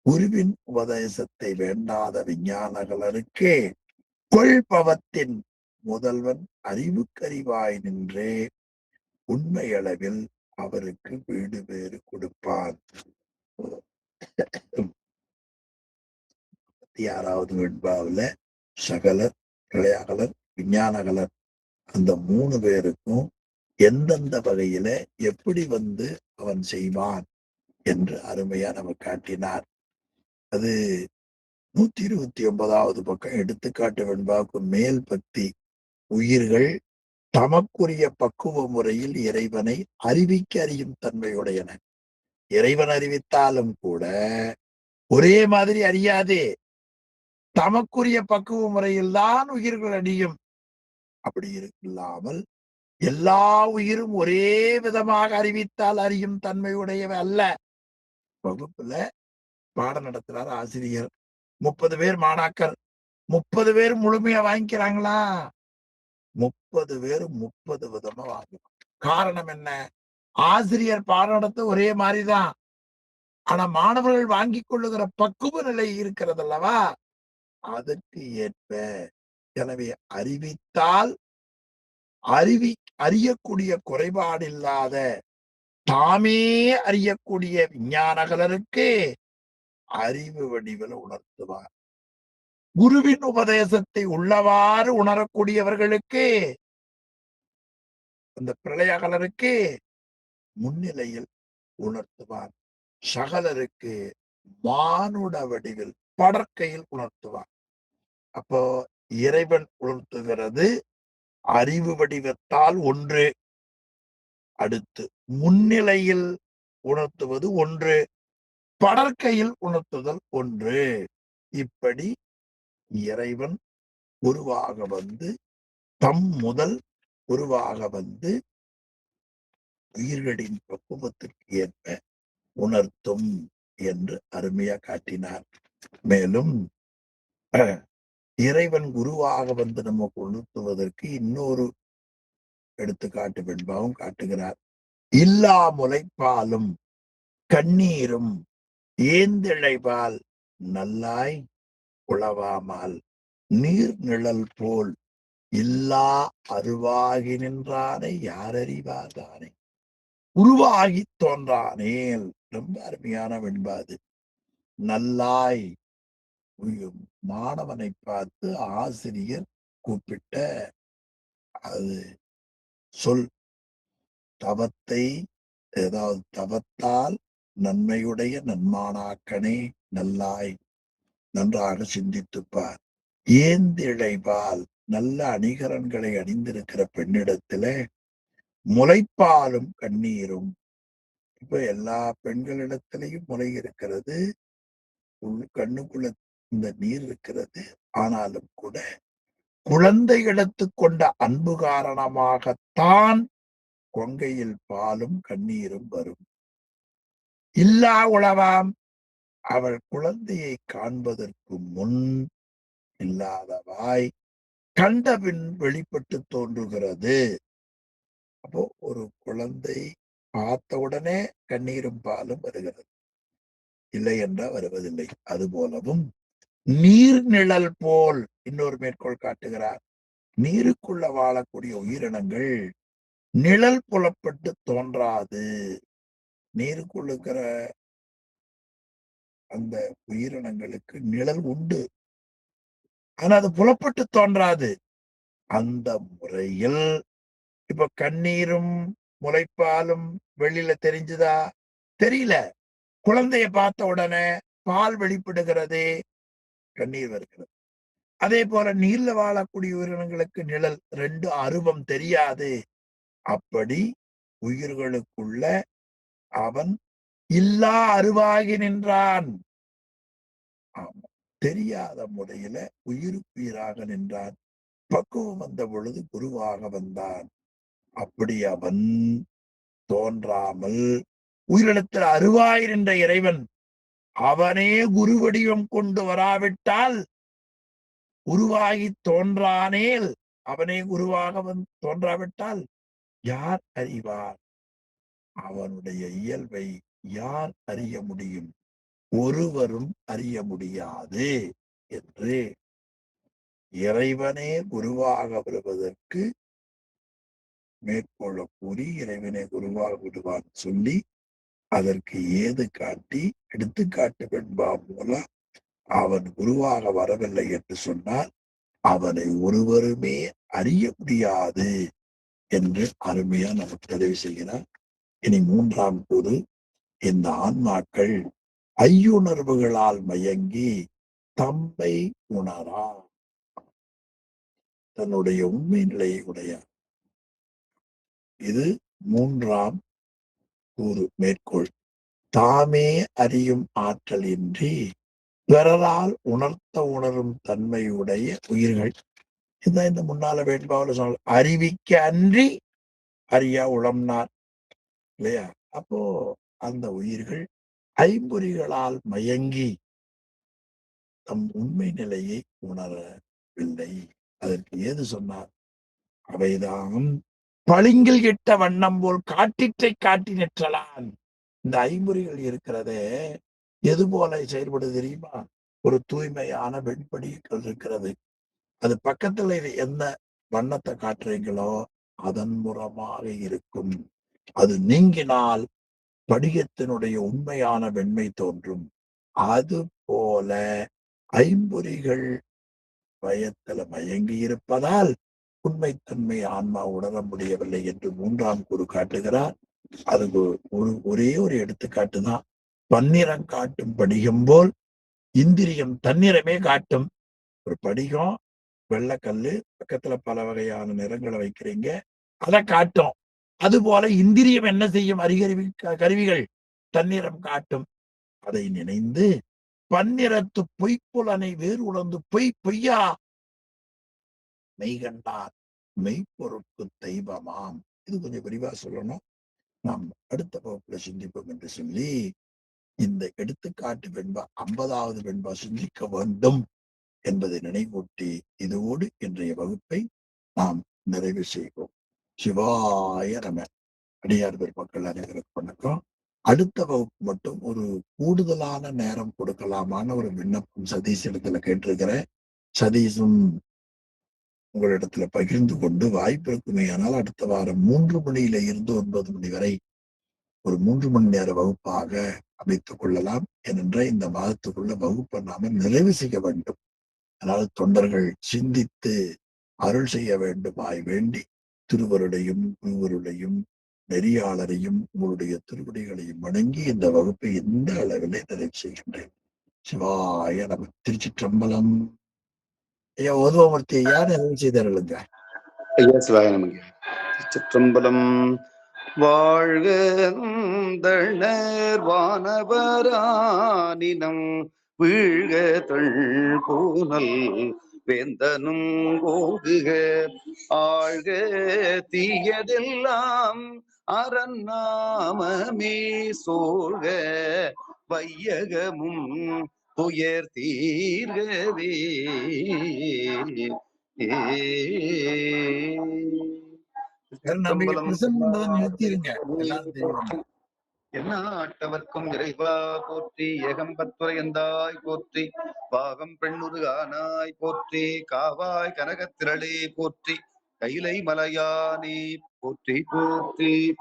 குருவின் உபதேசத்தை வேண்டாத விஞ்ஞானகலருக்கு கொள்பவத்தின் முதல்வன் அறிவுக்கறிவாய் நின்றே உண்மையளவில் அவருக்கு வீடு வேறு கொடுப்பான். 6வது வெண்பாவுல சகலர், பிரளயாகலர், விஞ்ஞானகலர் அந்த 3 பேருக்கும் எந்தெந்த வகையில எப்படி அவன் செய்வான் என்று அருமையா நம்ம காட்டினார். அது 129வது பக்கம் எடுத்துக்காட்டு வெண்பாவுக்கு மேல் பக்தி. உயிர்கள் தமக்குரிய பக்குவ முறையில் இறைவனை அறிவிக்க அறியும் தன்மையுடையன. இறைவன் அறிவித்தாலும் கூட ஒரே மாதிரி அறியாதே, தமக்குரிய பக்குவ முறையில் தான் உயிர்கள் அறியும். அப்படி இல்லாமல் எல்லா உயிரும் ஒரே விதமாக அறிவித்தால் அறியும் தன்மையுடையவை அல்ல. வகுப்புல பாடம் நடத்துறார் ஆசிரியர், 30 பேர் மாணாக்கர், 30 பேர் முழுமையா வாங்கிக்கிறாங்களா? 30 பேரும் 30 விதமா வாங்குவாங்க. காரணம் என்ன? ஆசிரியர் பாடம் நடத்த ஒரே மாதிரிதான், ஆனா மாணவர்கள் வாங்கிக் கொள்ளுகிற பக்குவ நிலை இருக்கிறது அல்லவா, அதற்கு ஏற்ப. எனவே அறிவித்தால் அறியக்கூடிய குறைபாடில்லாத தாமே அறியக்கூடிய விஞ்ஞானகலருக்கு அறிவு வடிவில் உணர்த்துவார். குருவின் உபதேசத்தை உள்ளவாறு உணரக்கூடியவர்களுக்கு, அந்த பிரளயகலருக்கு முன்னிலையில் உணர்த்துவார். சகலருக்கு மானுட வடிவில் படற்கையில் உணர்த்துவார். அப்போ இறைவன் உணர்த்துகிறது அறிவு வடிவத்தால் ஒன்று, அடுத்து முன்னிலையில் உணர்த்துவது ஒன்று, படற்கையில் உணர்த்துதல் ஒன்று. இப்படி இறைவன் குருவாக தம் முதல் குருவாக உயிர்களின் பக்குவத்திற்கு ஏற்ப உணர்த்தும் என்று அருமையா காட்டினார். மேலும் இறைவன் குருவாக நமக்கு உணர்த்துவதற்கு இன்னொரு எடுத்துக்காட்டு வெண்பாவும் காட்டுகிறார். இல்லா முளைப்பாலும் கண்ணீரும் ஏந்திழைபால் நல்லாய் உளவாமால் நீர் நிழல் போல் இல்லா அருவாகி நின்றானை யாரறிவார்தானே, உருவாகி தோன்றானேல். ரொம்ப அருமையான வெண்பாது. நல்லாய், மாணவனை பார்த்து ஆசிரியர் கூப்பிட்ட அது சொல். தவத்தை, ஏதாவது தவத்தால் நன்மையுடைய நன்மானாக்கனே நல்லாய், நன்றாக சிந்தித்துப்பார். ஏந்திழைபால், நல்ல அணிகலன்களை அணிந்திருக்கிற பெண்ணிடத்துல முளைப்பாலும் கண்ணீரும். இப்ப எல்லா பெண்களிடத்திலையும் முளை இருக்கிறது, கண்ணுக்குள்ள இந்த நீர் இருக்கிறது. ஆனாலும் கூட குழந்தை எடுத்துக் கொண்ட அன்பு காரணமாகத்தான் கொங்கையில் பாலும் கண்ணீரும் வரும். இல்லா உளவாம், அவள் குழந்தையை காண்பதற்கு முன் இல்லாதவாய் கண்டபின் வெளிப்பட்டு தோன்றுகிறது. அப்போ ஒரு குழந்தை பார்த்த உடனே கண்ணீரும் பாலும் வருகிறது, இல்லை என்றால் வருவதில்லை. அதுபோலவும் நீர் நிழல் போல் இன்னொரு மேற்கோள் காட்டுகிறார். நீருக்குள்ள வாழக்கூடிய உயிரினங்கள் நிழல் புலப்பட்டு தோன்றாது. நீருக்குள்ள இருக்கிற அந்த உயிரினங்களுக்கு நிழல் உண்டு, ஆனா அது புலப்பட்டு தோன்றாது. அந்த முறையில் இப்ப கண்ணீரும் முளைப்பாலும் வெளியில தெரிஞ்சுதா? தெரியல. குழந்தைய பார்த்த உடனே பால் வெளிப்படுகிறது, கண்ணீர் வருகிறது. அதே போல நீர்ல வாழக்கூடிய உயிரினங்களுக்கு நிழல் 2 அருவம் தெரியாது. அப்படி உயிர்களுக்குள்ள அவன் இல்லா அருவாகி நின்றான். ஆமா, தெரியாத முறையில உயிருக்குயிராக நின்றான். பக்குவம் வந்த பொழுது குருவாக வந்தான். அப்படி அவன் தோன்றாமல் உயிரினத்தில் அருவாய் நின்ற இறைவன் அவனே குரு வடிவம் கொண்டு வராவிட்டால், உருவாகி தோன்றானேல், அவனே குருவாக தோன்றாவிட்டால் யார் அறிவார்? அவனுடைய இயல்பை யார் அறிய முடியும்? ஒருவரும் அறிய முடியாது என்று இறைவனே குருவாக வருவதற்கு மேற்கோள கூறி இறைவனே குருவாக விடுவான் சொல்லி அதற்கு ஏது காட்டி எடுத்துக்காட்டு வெண்பா மூலம் அவன் குருவாக வரவில்லை என்று சொன்னால் அவனை ஒருவருமே அறிய முடியாது என்று அருமையா நமக்கு தெளிவு செய்கிறார். இனி 3ஆம் கூறு, இந்த ஆன்மாக்கள் ஐயுணர்வுகளால் மயங்கி தம்மை உணரா, தன்னுடைய உண்மை நிலையை உடைய. இது 3ஆம் கூறு மேற்கோள். தாமே அறியும் ஆற்றல் இன்றி பிறரால் உணர்த்த உணரும் தன்மையுடைய உயிர்கள். இதுதான் இந்த முன்னால வேட்பாளர் சொன்ன அறிவிக்க அன்றி அறியா உளம்னார் இல்லையா? அப்போ அந்த உயிர்கள் ஐம்பொறிகளால் மயங்கி தம் உண்மை நிலையை உணரவில்லை. அதற்கு ஏது சொன்னார்? அவைதான் பளிங்கில் இட்ட வண்ணம் போல் காட்டிற்றை காட்டி நிற்றலான். இந்த ஐம்பொறிகள் இருக்கிறதே எது போல செயல்படுது தெரியுமா? ஒரு தூய்மையான வெண்படிகள் இருக்கிறது. அது பக்கத்துல என்ன வண்ணத்தை காட்டுறீங்களோ அதன் மூலமாக இருக்கும். அது நீங்கினால் படிகத்தினுடைய உண்மையான வெண்மை தோன்றும். அது போல ஐம்பொறிகள் பயத்துல மயங்கி இருப்பதால் உண்மைத்தன்மை ஆன்மா உணர முடியவில்லை என்று 3ஆம் கூறு காட்டுகிறார். அது ஒரே ஒரு எடுத்துக்காட்டு தான். பன்னிறம் காட்டும் படிகம் போல் இந்திரியம் தன்னிறமே காட்டும். ஒரு படிகம் வெள்ளைக்கல்லு பக்கத்துல பல வகையான நிறங்களை வைக்கிறீங்க, அதை காட்டும். அது போல இந்திரியம் என்ன செய்யும்? கருவிகள் தன்னிறம் காட்டும். அதை நினைந்து பன்னிறத்து பொய்ப்புலனை வேறு உணர்ந்து பொய்யா மெய்கண்டார் மெய்ப்பொருட்கு தெய்வமாம். இது கொஞ்சம் விரிவா சொல்லணும், நாம் அடுத்த வகுப்புல சிந்திப்போம் என்று சொல்லி இந்த எடுத்துக்காட்டு வெண்பா 50வது வெண்பா சிந்திக்க வேண்டும் என்பதை நினைவூட்டி இதோடு இன்றைய வகுப்பை நாம் நிறைவு செய்வோம். சிவாய நம. அடியார் பெருமக்கள் அனைவருக்கும் வணக்கம். அடுத்த வகுப்பு மட்டும் ஒரு கூடுதலான நேரம் கொடுக்கலாமான ஒரு விண்ணப்பம் சதீஷ் இடத்துல கேட்டிருக்கிறேன். சதீஷும் உங்களிடத்துல பகிர்ந்து கொண்டு வாய்ப்பு இருக்குமே. ஆனால் அடுத்த வாரம் 3 மணியில இருந்து 9 மணி வரை ஒரு 3 மணி நேர வகுப்பாக அமைத்துக் கொள்ளலாம். ஏனென்ற இந்த மாதத்துக்குள்ள வகுப்பை நாம நிறைவு செய்ய வேண்டும். அதனால் தொண்டர்கள் சிந்தித்து அருள் செய்ய வேண்டுமாய் வேண்டி திருவருடையும் குருவருடையும் நெறியாளரையும் உங்களுடைய திருவடிகளையும் வணங்கி இந்த வகுப்பை எந்த அளவிலே நிறைவு செய்கின்றேன். சிவாய நம. திருச்சிற்றம்பலம். ஐயா ஓதுவமூர்த்தி ஐயா நிறைவு செய்தார்களுங்க. ஐயா சிவாய நமங்க. திருச்சிற்றம்பலம். வாழ்க வானவரானினம் வீழ்க தள்பூனல் வேந்தனும் ஓங்குக ஆழ்க தீயதெல்லாம் அரண்நாமமே சோழ்க வையகமும் துயர் தீர்கவே. நம்பிக்கை பிரசன்னம் பண்றதை நிறுத்திடுங்க, எல்லாரும் தெரியும். எந்நாட்டவர்க்கும் இறைவா போற்றி, ஏகம்பத்துரையந்தாய் போற்றி, பாகம் பெண்ணுருகானாய் போற்றி, காவாய் கனகத்திரளே போற்றி, கைலை மலையானே போற்றி போற்றி.